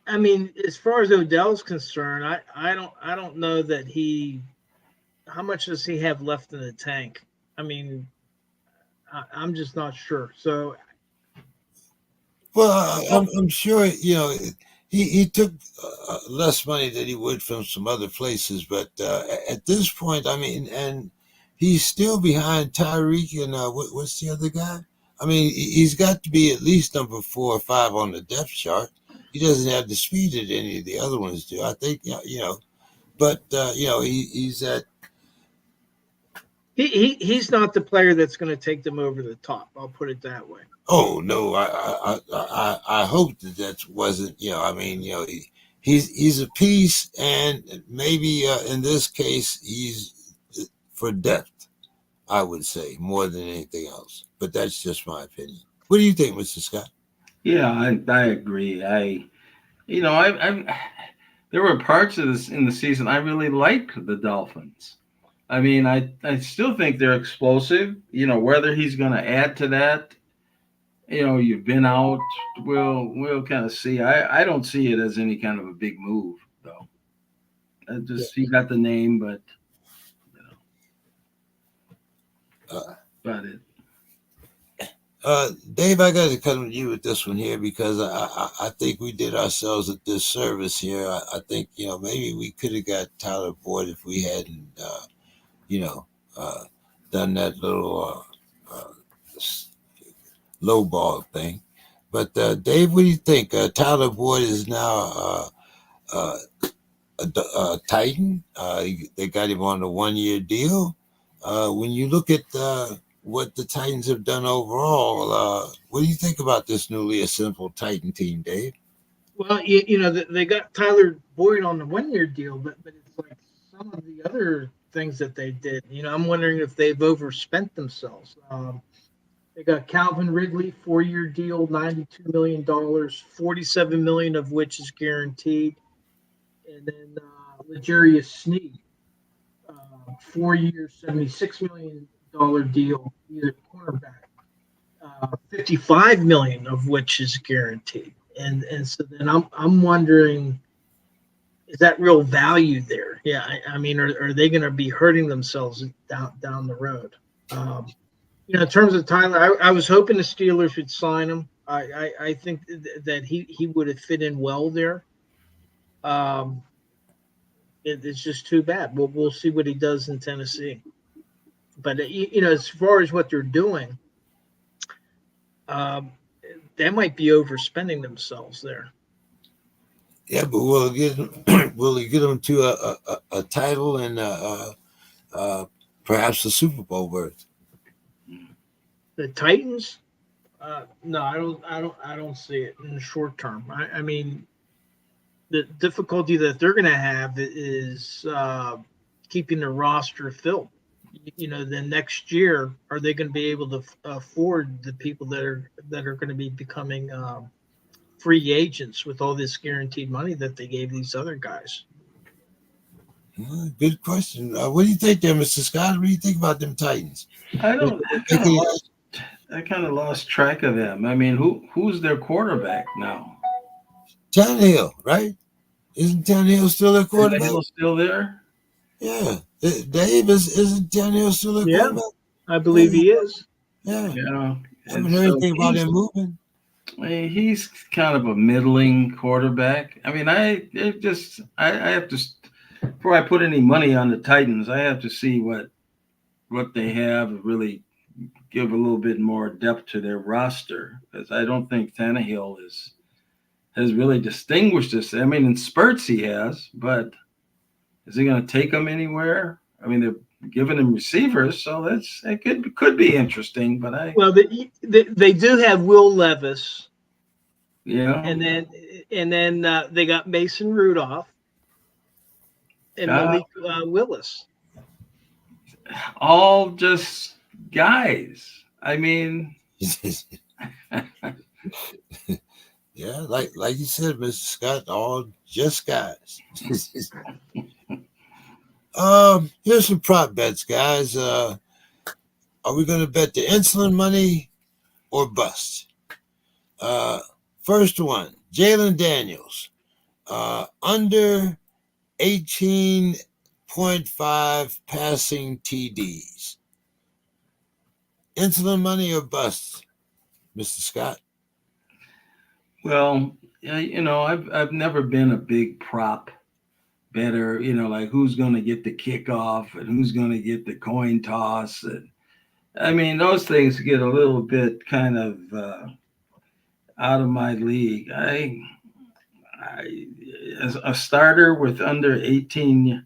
I mean, as far as Odell's concerned, I don't know that he. How much does he have left in the tank? I mean, I'm just not sure. So, Well, I'm sure he took less money than he would from some other places, but at this point, I mean, and he's still behind Tyreek and what's the other guy? I mean, he's got to be at least number 4 or 5 on the depth chart. He doesn't have the speed that any of the other ones do. I think but he's at. he's not the player that's going to take them over the top. I'll put it that way. Oh no, I hope that wasn't. I mean, he's a piece, and maybe in this case he's for depth. I would say more than anything else, but that's just my opinion. What do you think, Mr. Scott? Yeah, I agree. There were parts of this in the season I really like the Dolphins. I mean, I still think they're explosive. Whether he's going to add to that, you've been out. We'll kind of see. I don't see it as any kind of a big move though. He got the name, but about it. Dave, I got to come to you with this one here because I think we did ourselves a disservice here. I think maybe we could have got Tyler Boyd if we hadn't done that little low ball thing. But Dave, what do you think? Tyler Boyd is now a Titan. They got him on a 1-year deal. When you look at what the Titans have done overall, what do you think about this newly assembled Titan team, Dave? Well, they got Tyler Boyd on the 1-year deal, but it's like some of the other things that they did. I'm wondering if they've overspent themselves. They got Calvin Ridley, 4-year deal, $92 million, $47 million of which is guaranteed. And then L'Jarius Sneed, 4 years, $76 million deal, either cornerback, $55 million of which is guaranteed. And so then I'm wondering, is that real value there? Yeah, I mean, are they going to be hurting themselves down the road? In terms of Tyler, I was hoping the Steelers would sign him. I think that he would have fit in well there. It's just too bad. We'll see what he does in Tennessee. But as far as what they're doing, they might be overspending themselves there. Yeah, but will he get them to a title and perhaps a Super Bowl berth? The Titans? No, I don't see it in the short term. I mean, the difficulty that they're going to have is keeping the roster filled. Then next year, are they going to be able to afford the people that are going to be becoming free agents with all this guaranteed money that they gave these other guys? Good question. What do you think there, Mr. Scott? What do you think about them Titans? I kind of lost track of them. I mean, who's their quarterback now? Tannehill, right? Isn't Tannehill still their quarterback? Tannehill still there? Yeah. Dave, isn't Tannehill still their quarterback? I believe he is. Yeah. Yeah. I haven't heard anything about him moving. He's kind of a middling quarterback. I mean, I have to, before I put any money on the Titans, I have to see what they have, really give a little bit more depth to their roster, because I don't think Tannehill has really distinguished us. I mean, in spurts he has, but is he going to take them anywhere? I mean, they're giving him receivers, so that could be interesting. But Well, they do have Will Levis, yeah, and then they got Mason Rudolph and uh, Malik Willis. all just guys. I mean, Yeah, like you said, Mr. Scott, all just guys. Here's some prop bets, guys. Are we going to bet the insulin money or bust? First one, Jalen Daniels, under 18.5 passing TDs. Insulin money or bust, Mr. Scott? well, I've never been a big prop better, like who's going to get the kickoff and who's going to get the coin toss. And I mean, those things get a little bit kind of out of my league. As a starter with under 18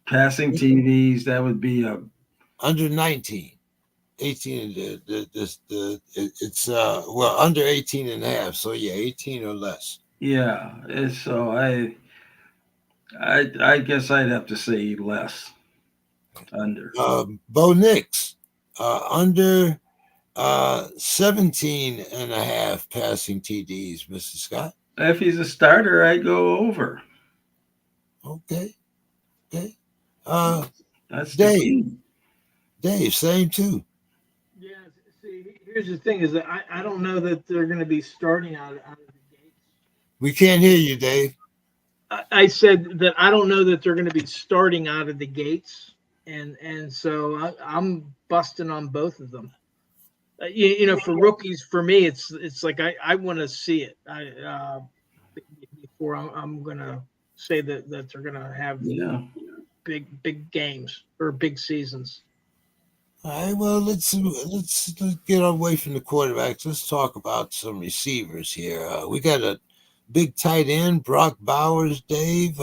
passing TVs, that would be under 19. 18, it's under 18 and a half. So yeah, 18 or less. Yeah. So I guess I'd have to say less. Under. Bo Nix, under 17 and a half passing TDs, Mr. Scott. If he's a starter, I'd go over. Okay. That's Dave, same too. Yeah. See, here's the thing: is that I don't know that they're going to be starting out of the gates. We can't hear you, Dave. I said that I don't know that they're going to be starting out of the gates, and so I'm busting on both of them. For rookies, for me, it's like I want to see it. Before I'm going to say that they're going to have big games or big seasons. All right. Well, let's get away from the quarterbacks. Let's talk about some receivers here. We got a big tight end, Brock Bowers, Dave,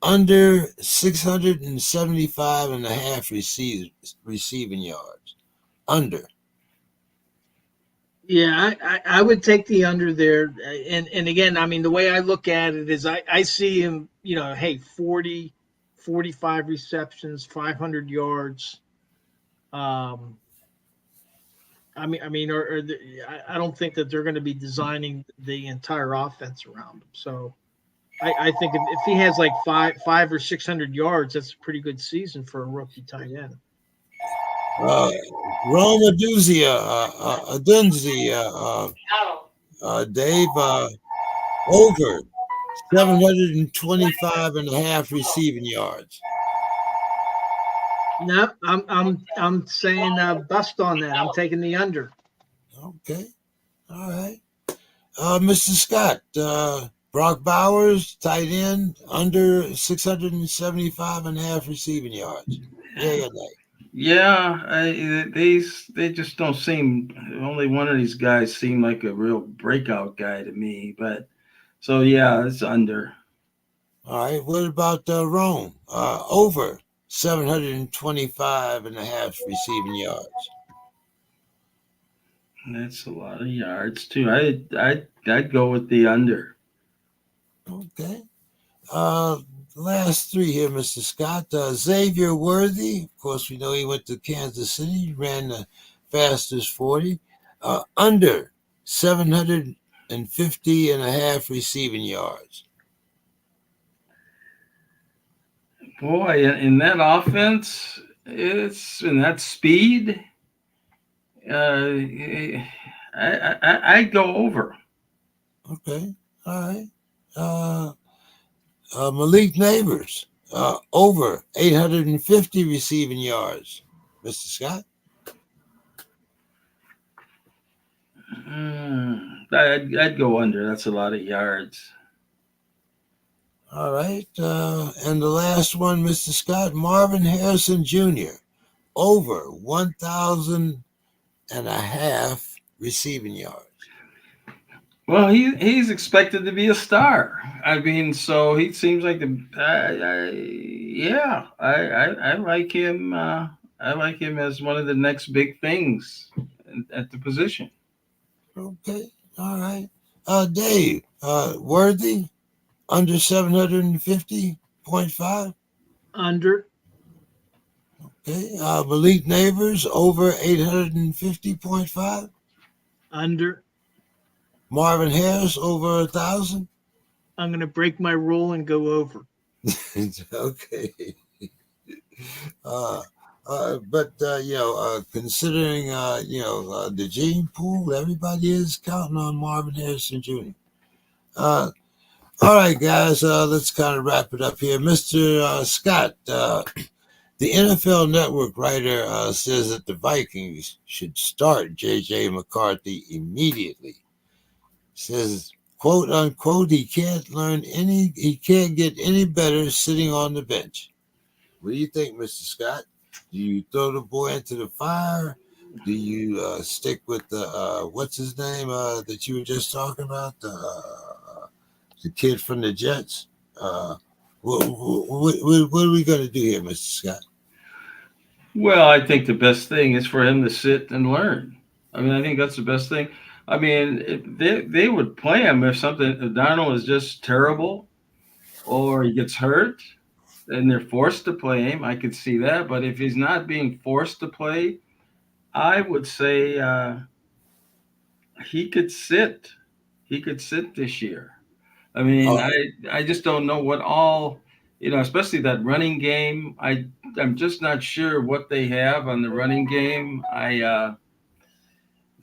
under 675 and a half receiving yards. Under. Yeah, I would take the under there. And again, I mean, the way I look at it is I see him, 40, 45 receptions, 500 yards. I don't think that they're going to be designing the entire offense around him. So I think if he has like five or 600 yards, that's a pretty good season for a rookie tight end. Rome Adunzi, Dave, over 725 and a half receiving yards. No, I'm saying bust on that. I'm taking the under. Okay, all right. Mr. Scott, Brock Bowers, tight end, under 675 and a half receiving yards. Yeah, they just don't seem. Only one of these guys seemed like a real breakout guy to me. But so yeah, it's under. All right. What about Rome? Over 725 and a half receiving yards. That's a lot of yards too. I'd go with the under. Okay. Last three here, Mr. Scott. Xavier Worthy, of course, we know he went to Kansas City, ran the fastest 40. Under 750 and a half receiving yards. Boy, in that offense, it's in that speed. I'd go over. Okay. All right. Malik Neighbors, over 850 receiving yards. Mr. Scott? I'd go under. That's a lot of yards. All right. And the last one, Mr. Scott, Marvin Harrison Jr., over 1,000 and a half receiving yards. Well, he's expected to be a star. I mean, so he seems like yeah, I like him. I like him as one of the next big things at the position. Okay. All right. Dave, Worthy under 750.5. Under. Okay. Malik Neighbors over 850.5. Under. Marvin Harris over 1,000. I'm going to break my rule and go over. Okay. Uh, but considering the gene pool, everybody is counting on Marvin Harrison Jr. Uh, all right, guys, let's kind of wrap it up here. Mr. Scott, the NFL Network writer says that the Vikings should start J.J. McCarthy immediately. Says, quote unquote, he can't get any better sitting on the bench. What do you think, Mr. Scott? Do you throw the boy into the fire? Do you stick with the what's his name that you were just talking about, the kid from the Jets? What are we going to do here, Mr. Scott? Well, I think the best thing is for him to sit and learn. I mean, I think that's the best thing. I mean, they would play him if Darnold is just terrible or he gets hurt and they're forced to play him. I could see that. But if he's not being forced to play, I would say he could sit. He could sit this year. I mean, Oh, I just don't know what all, especially that running game. I'm just not sure what they have on the running game.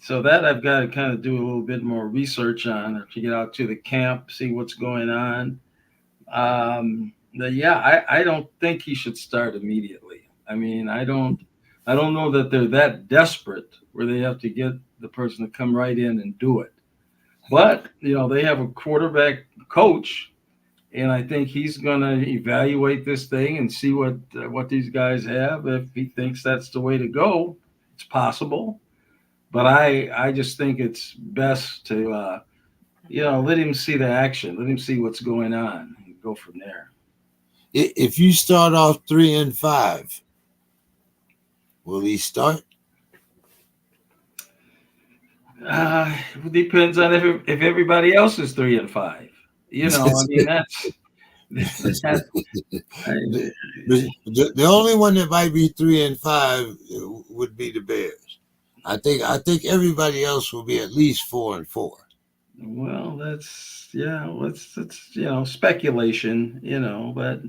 So that I've got to kind of do a little bit more research on, or to get out to the camp, see what's going on. Yeah, I don't think he should start immediately. I mean, I don't know that they're that desperate where they have to get the person to come right in and do it. But they have a quarterback coach, and I think he's going to evaluate this thing and see what these guys have. If he thinks that's the way to go, it's possible. But I just think it's best to let him see the action, let him see what's going on, and go from there. if you start off 3-5, will he start? It depends on if everybody else is 3-5. I mean that. The only one that might be 3-5 would be the Bears. I think everybody else will be at least 4-4. Well, that's speculation, but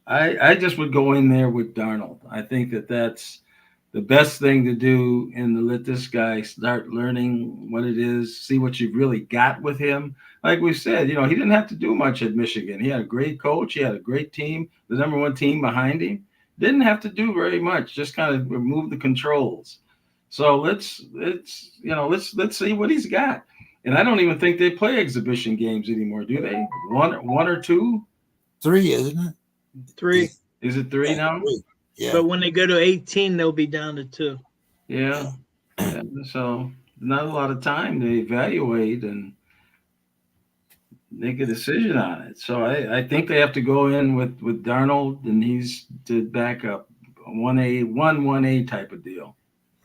I just would go in there with Darnold. I think that's the best thing to do, and to let this guy start learning what it is, see what you've really got with him. Like we said, he didn't have to do much at Michigan. He had a great coach, he had a great team, the number one team behind him. Didn't have to do very much, just kind of remove the controls. So let's see what he's got. And I don't even think they play exhibition games anymore, do they? One or two? 3, isn't it? 3. Is it 3 now? 3. Yeah. But when they go to 18, they'll be down to 2. Yeah. So not a lot of time to evaluate and make a decision on it. So I think they have to go in with Darnold, and he's to back up 1A type of deal.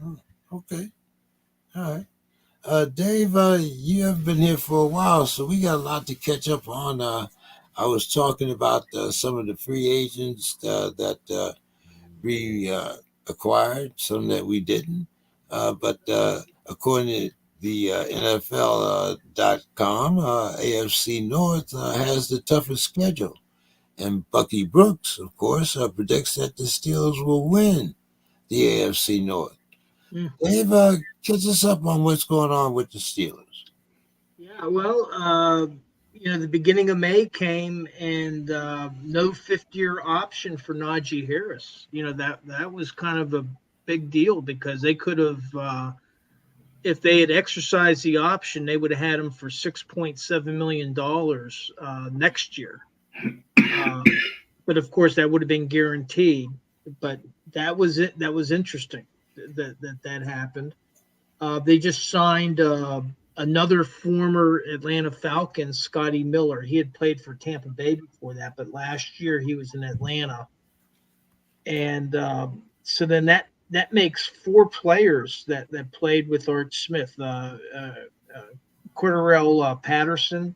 Oh, okay. All right. Dave, you have been here for a while, so we got a lot to catch up on. I was talking about some of the free agents that we acquired, some that we didn't. But according to the NFL.com, AFC North has the toughest schedule. And Bucky Brooks, of course, predicts that the Steelers will win the AFC North. Dave, catch us up on what's going on with the Steelers. Yeah, well, the beginning of May came, and no fifth-year option for Najee Harris. That was kind of a big deal, because they could have, if they had exercised the option, they would have had him for $6.7 million next year. But of course, that would have been guaranteed. But that was it. That was interesting that happened. They just signed another former Atlanta Falcons, Scotty Miller. He had played for Tampa Bay before that, but last year he was in Atlanta. And so then that makes 4 players that played with Art Smith: Cordarrelle Patterson,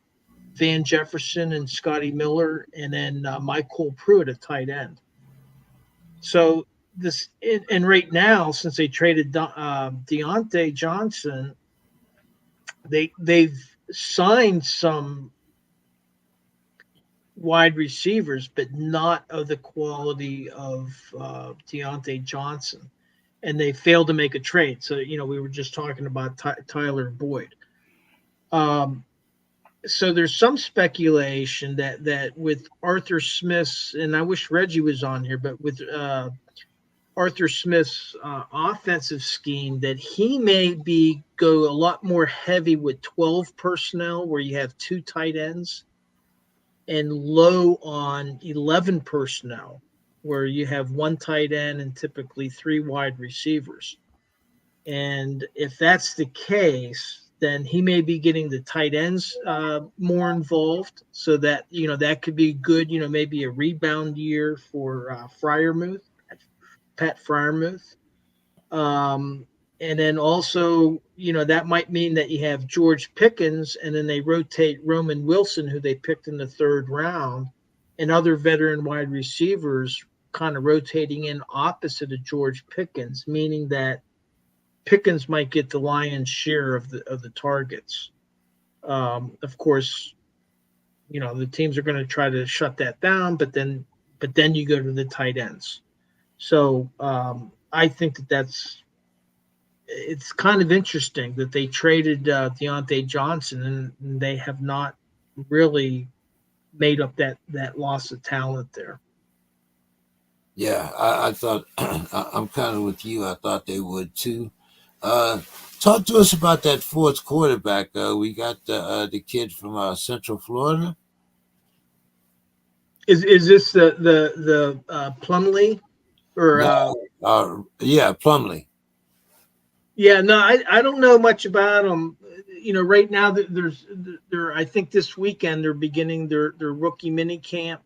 Van Jefferson, and Scotty Miller, and then Michael Pruitt, a tight end. So and right now, since they traded Deontay Johnson, they've signed some wide receivers, but not of the quality of Deontay Johnson, and they failed to make a trade. So we were just talking about Tyler Boyd. So there's some speculation that with Arthur Smith's, and I wish Reggie was on here, but with Arthur Smith's offensive scheme, that he may go a lot more heavy with 12 personnel, where you have 2 tight ends, and low on 11 personnel, where you have 1 tight end and typically 3 wide receivers. And if that's the case, then he may be getting the tight ends more involved, so that that could be good. Maybe a rebound year for Pat Fryermuth. And then also, that might mean that you have George Pickens, and then they rotate Roman Wilson, who they picked in the 3rd round, and other veteran wide receivers kind of rotating in opposite of George Pickens, meaning that Pickens might get the lion's share of the targets. Of course, the teams are going to try to shut that down, but then you go to the tight ends. So I think it's kind of interesting that they traded Deontay Johnson, and they have not really made up that loss of talent there. Yeah, I thought I'm kind of with you. I thought they would too. Talk to us about that 4th quarterback. We got the kid from Central Florida. Is this the Plumlee or? No, yeah, Plumlee. Yeah, no, I don't know much about them. Right now I think this weekend they're beginning their rookie mini camp,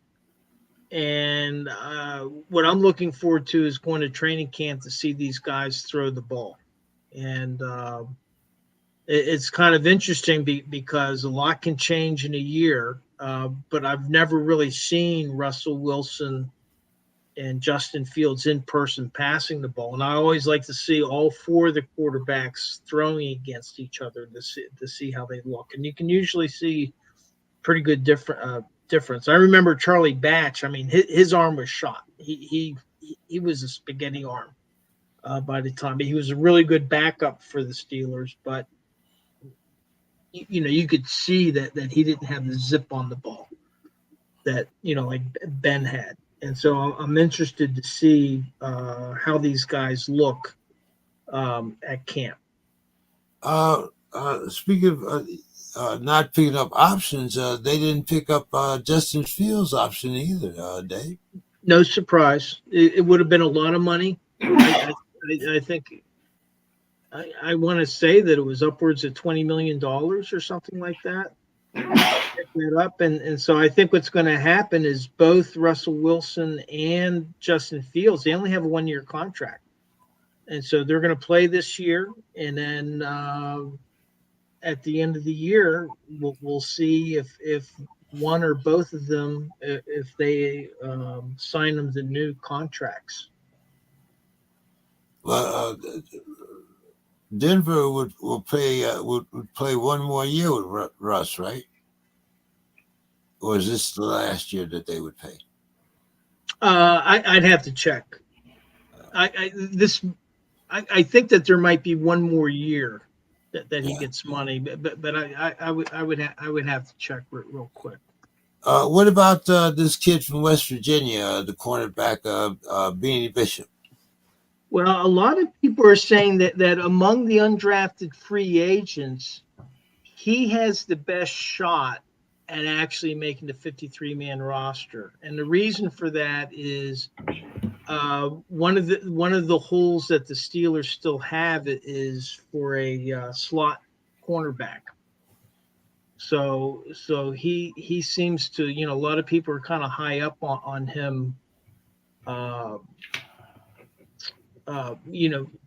and what I'm looking forward to is going to training camp to see these guys throw the ball. And it's kind of interesting because a lot can change in a year, but I've never really seen Russell Wilson and Justin Fields in person passing the ball. And I always like to see all 4 of the quarterbacks throwing against each other to see how they look. And you can usually see pretty good difference. I remember Charlie Batch. I mean, his arm was shot. He was a spaghetti arm by the time. But he was a really good backup for the Steelers. But, you could see that he didn't have the zip on the ball that, like Ben had. And so I'm interested to see how these guys look at camp. Speaking of not picking up options, they didn't pick up Justin Fields' option either, Dave. No surprise. It would have been a lot of money. I think I want to say that it was upwards of $20 million or something like that. Pick that up, and so I think what's going to happen is both Russell Wilson and Justin Fields, they only have a 1-year contract, and so they're going to play this year, and then at the end of the year we'll see if one or both of them, if they sign them to new contracts. Well, Denver would play 1 more year with Russ, right? Or is this the last year that they would pay? I'd have to check. I think that there might be 1 more year that he gets money, but I would have to check real quick. What about this kid from West Virginia, the cornerback, Beanie Bishop? Well, a lot of people are saying that among the undrafted free agents, he has the best shot at actually making the 53-man roster. And the reason for that is one of the holes that the Steelers still have is for a slot cornerback. So he seems to, a lot of people are kind of high up on him,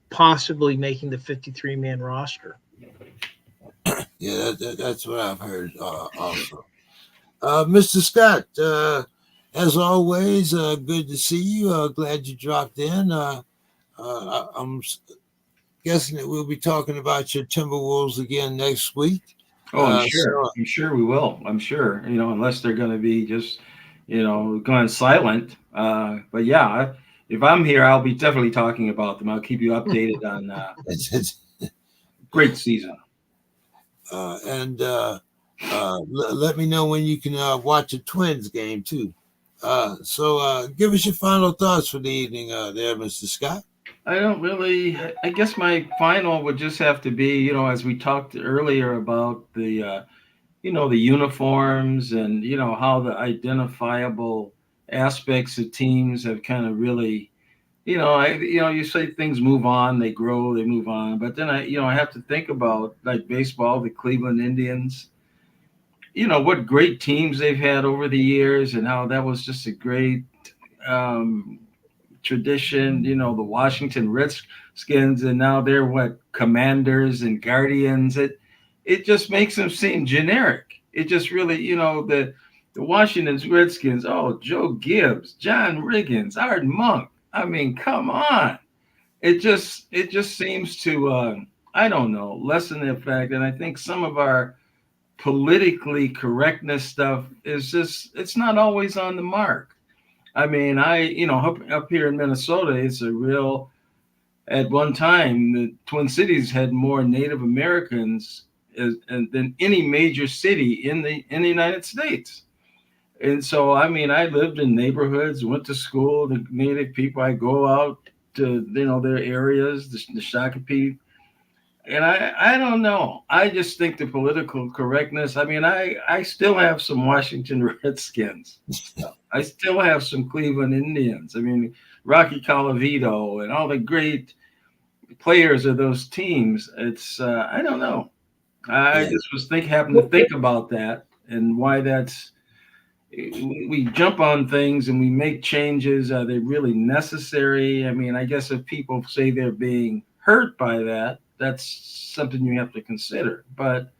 possibly making the 53-man roster. Yeah, that's what I've heard also. Mr. Scott, as always, good to see you. Glad you dropped in. I'm guessing that we'll be talking about your Timberwolves again next week. Oh, I'm sure we will. I'm sure, unless they're going to be just, going silent. But yeah, if I'm here, I'll be definitely talking about them. I'll keep you updated on great season. And let me know when you can watch a Twins game too. So give us your final thoughts for the evening there, Mr. Scott. I don't really. I guess my final would just have to be, as we talked earlier about the, the uniforms and how the identifiable aspects of teams have kind of really, you say things move on, they grow, they move on, but then I have to think about like baseball, the Cleveland Indians. What great teams they've had over the years, and how that was just a great. Tradition, the Washington Redskins, and now they're Commanders and Guardians. It just makes them seem generic. It just really, the Washington Redskins. Oh, Joe Gibbs, John Riggins, Art Monk. I mean, come on. It just seems to I don't know, lessen the effect. And I think some of our politically correctness stuff is just, it's not always on the mark. I mean, up here in Minnesota, it's a real, at one time, the Twin Cities had more Native Americans than any major city in the United States. And so, I mean, I lived in neighborhoods, went to school, the Native people, I go out to, their areas, the Shakopee. And I don't know. I just think the political correctness. I mean, I still have some Washington Redskins. I still have some Cleveland Indians. I mean, Rocky Colavito and all the great players of those teams. It's I don't know. I just was having to think about that and why that's. We jump on things and we make changes. Are they really necessary? I mean, I guess if people say they're being hurt by that, that's something you have to consider. But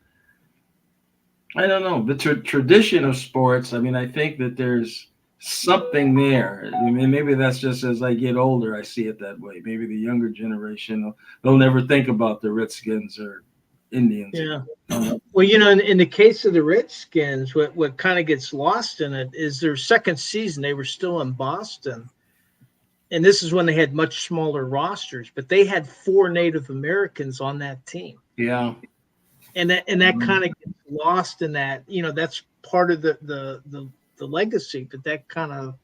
I don't know. The tradition of sports, I mean, I think that there's something there. I mean, maybe that's just as I get older, I see it that way. Maybe the younger generation, they'll never think about the Redskins or Indians. Yeah. Well, in the case of the Redskins, what kind of gets lost in it is their second season, they were still in Boston. And this is when they had much smaller rosters, but they had 4 Native Americans on that team. Yeah. And that kind of gets lost in that, that's part of the legacy, but that kind of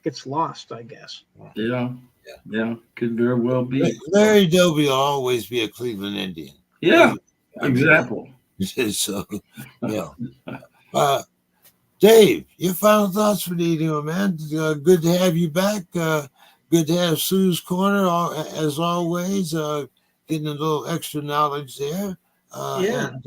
gets lost, I guess. Yeah. Could very well be. Larry Doby will always be a Cleveland Indian. Yeah. Exactly. So, yeah. Dave, your final thoughts for the evening, man. Good to have you back. Good to have Sue's Corner, as always. Getting a little extra knowledge there. And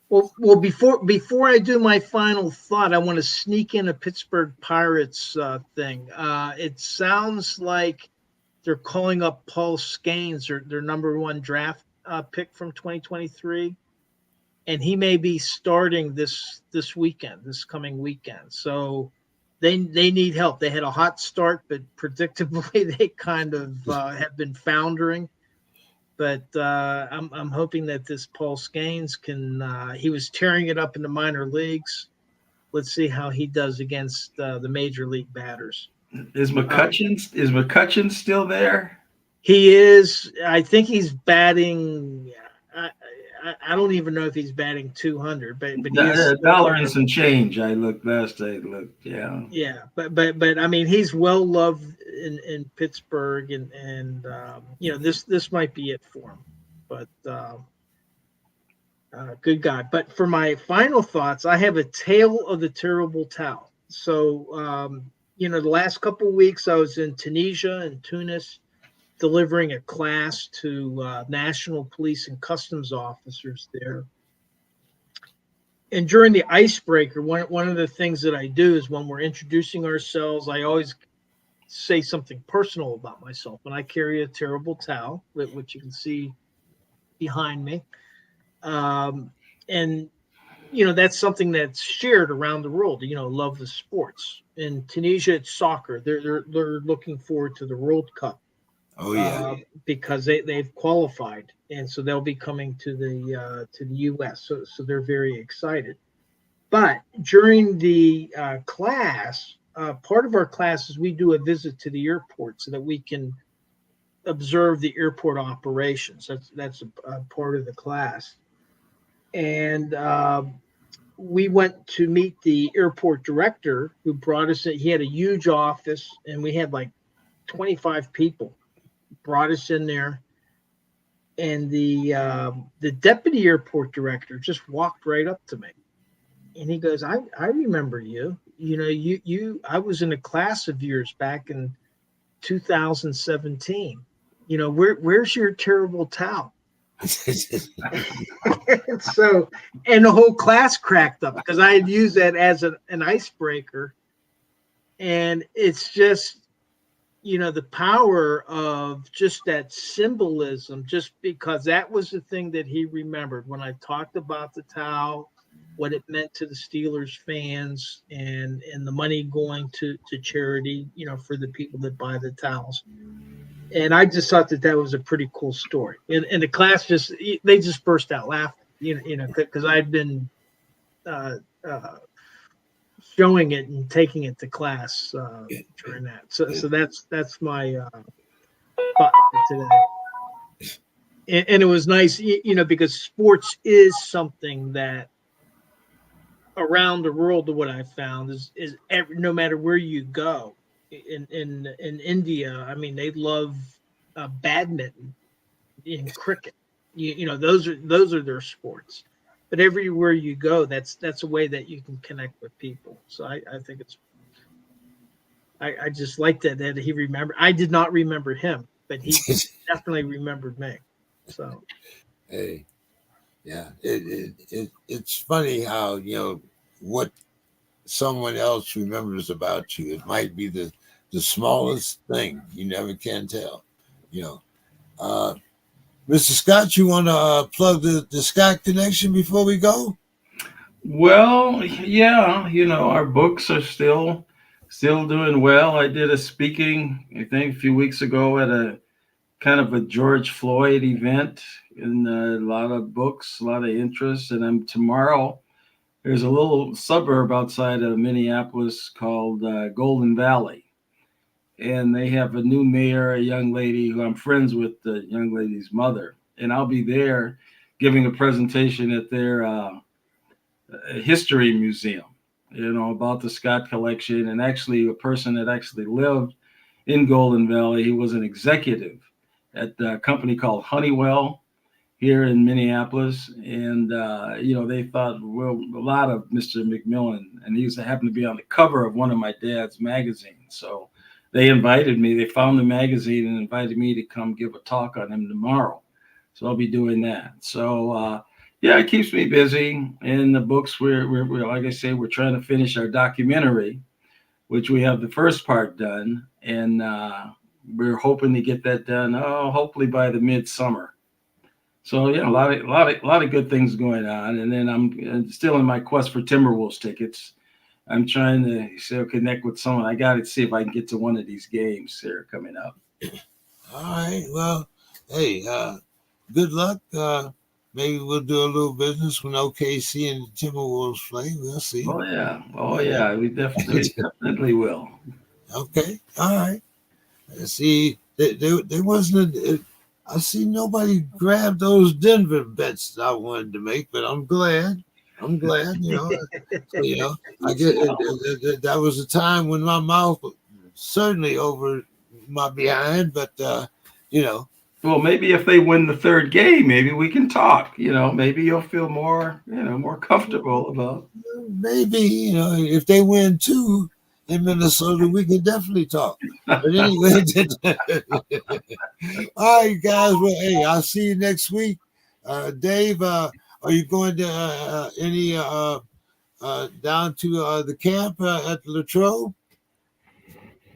Well, before I do my final thought, I want to sneak in a Pittsburgh Pirates thing. It sounds like they're calling up Paul Skenes, their number 1 draft pick from 2023, and he may be starting this coming weekend. So they need help. They had a hot start, but predictably they kind of have been foundering. But I'm hoping that this Paul Skenes can. He was tearing it up in the minor leagues. Let's see how he does against the major league batters. Is McCutcheon still there? He is. I think he's batting. I don't even know if he's batting 200, but he is $1 and some change. I looked last. Yeah. Yeah, but I mean, he's well loved in Pittsburgh, and this might be it for him. But good guy. But for my final thoughts, I have a tale of the terrible towel. So the last couple of weeks I was in Tunisia and Tunis, delivering a class to national police and customs officers there. And during the icebreaker, one of the things that I do is when we're introducing ourselves, I always say something personal about myself. And I carry a terrible towel, which you can see behind me. And that's something that's shared around the world. Love the sports. In Tunisia, it's soccer. They're looking forward to the World Cup. Oh yeah. Because they've qualified, and so they'll be coming to the U.S. So they're very excited. But during the class, part of our class is we do a visit to the airport so that we can observe the airport operations. That's a part of the class, and we went to meet the airport director who brought us in. He had a huge office, and we had like 25 people. Brought us in there, and the deputy airport director just walked right up to me, and he goes, I remember you. I was in a class of yours back in 2017. Where's your terrible towel? So, and the whole class cracked up because I had used that as an icebreaker, and it's just the power of just that symbolism, just because that was the thing that he remembered when I talked about the towel, what it meant to the Steelers fans, and the money going to charity, for the people that buy the towels. And I just thought that was a pretty cool story. And the class they just burst out laughing, because I'd been showing it and taking it to class during that. So that's my thought for today. And it was nice, because sports is something that around the world, what I found is no matter where you go in India, I mean, they love badminton and cricket. Those are their sports. But everywhere you go, that's a way that you can connect with people. So I think I just like that he remembered. I did not remember him, but he definitely remembered me. So, Hey, yeah, it's funny how what someone else remembers about you. It might be the smallest thing. You never can tell. Mr. Scott, you want to plug the Scott Connection before we go? Well, yeah, our books are still doing well. I did a speaking, I think, a few weeks ago at a kind of a George Floyd event, and a lot of books, a lot of interest. And tomorrow, there's a little suburb outside of Minneapolis called Golden Valley. And they have a new mayor, a young lady who I'm friends with, the young lady's mother. And I'll be there giving a presentation at their history museum, about the Scott collection. And actually a person that actually lived in Golden Valley, he was an executive at a company called Honeywell here in Minneapolis. And, they thought, well, a lot of Mr. McMillan, and he happened to be on the cover of one of my dad's magazines. So they invited me. They found the magazine and invited me to come give a talk on him tomorrow. So I'll be doing that. So, it keeps me busy. And the books, we're like I say, we're trying to finish our documentary, which we have the first part done. And we're hoping to get that done, hopefully by the midsummer. So, a lot of good things going on. And then I'm still in my quest for Timberwolves tickets. I'm trying to connect with someone. I got to see if I can get to one of these games here coming up. All right. Well, hey, good luck. Maybe we'll do a little business when OKC and the Timberwolves play. We'll see. Oh yeah. We definitely will. Okay. All right. See, there wasn't. I see nobody grabbed those Denver bets that I wanted to make, but I'm glad. I get that was a time when my mouth was certainly over my behind, but Well, maybe if they win the third game, maybe we can talk. Maybe you'll feel more, more comfortable about. Maybe if they win two, in Minnesota, we can definitely talk. But anyway, all right, guys. Well, hey, I'll see you next week. Dave, are you going to any down to the camp at Latrobe?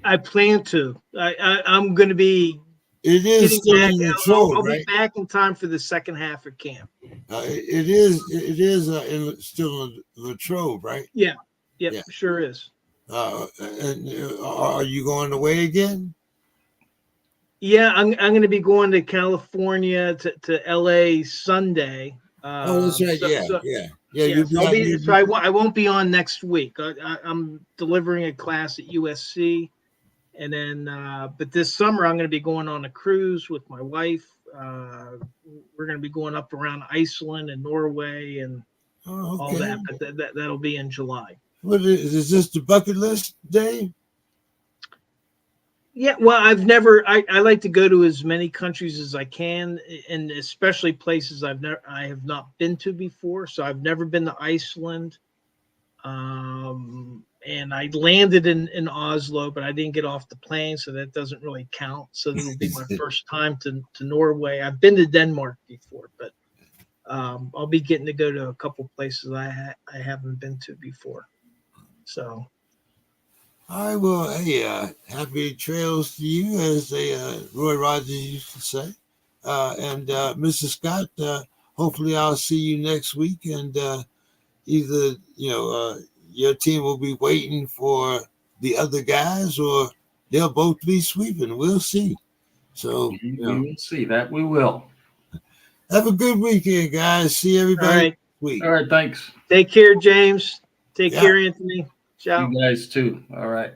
I plan to. I'm going to be It is getting still back. in I'll Latrobe, be right? back in time for the second half of camp. It is still in Latrobe, right? Yeah. Yep. Yeah. Sure is. And are you going away again? Yeah, I'm going to be going to California to LA Sunday. Oh, that's right. Yeah. You'll be So I'll out. be. So I won't be on next week. I'm delivering a class at USC, and then but this summer I'm going to be going on a cruise with my wife. We're going to be going up around Iceland and Norway and all that. But that'll be in July. What is this? The bucket list, Dave? Yeah, well, I've never. I like to go to as many countries as I can, and especially places I have not been to before. So I've never been to Iceland, and I landed in Oslo, but I didn't get off the plane, so that doesn't really count. So it'll be my first time to Norway. I've been to Denmark before, but I'll be getting to go to a couple places I haven't been to before. So. All right, well, hey, happy trails to you, as Roy Rogers used to say. And Mr. Scott, hopefully I'll see you next week, and either your team will be waiting for the other guys, or they'll both be sweeping. We'll see. So we will see that. We will. Have a good weekend, guys. See everybody next week. All right, thanks. Take care, James. Take care, Anthony. Ciao. You guys too. All right.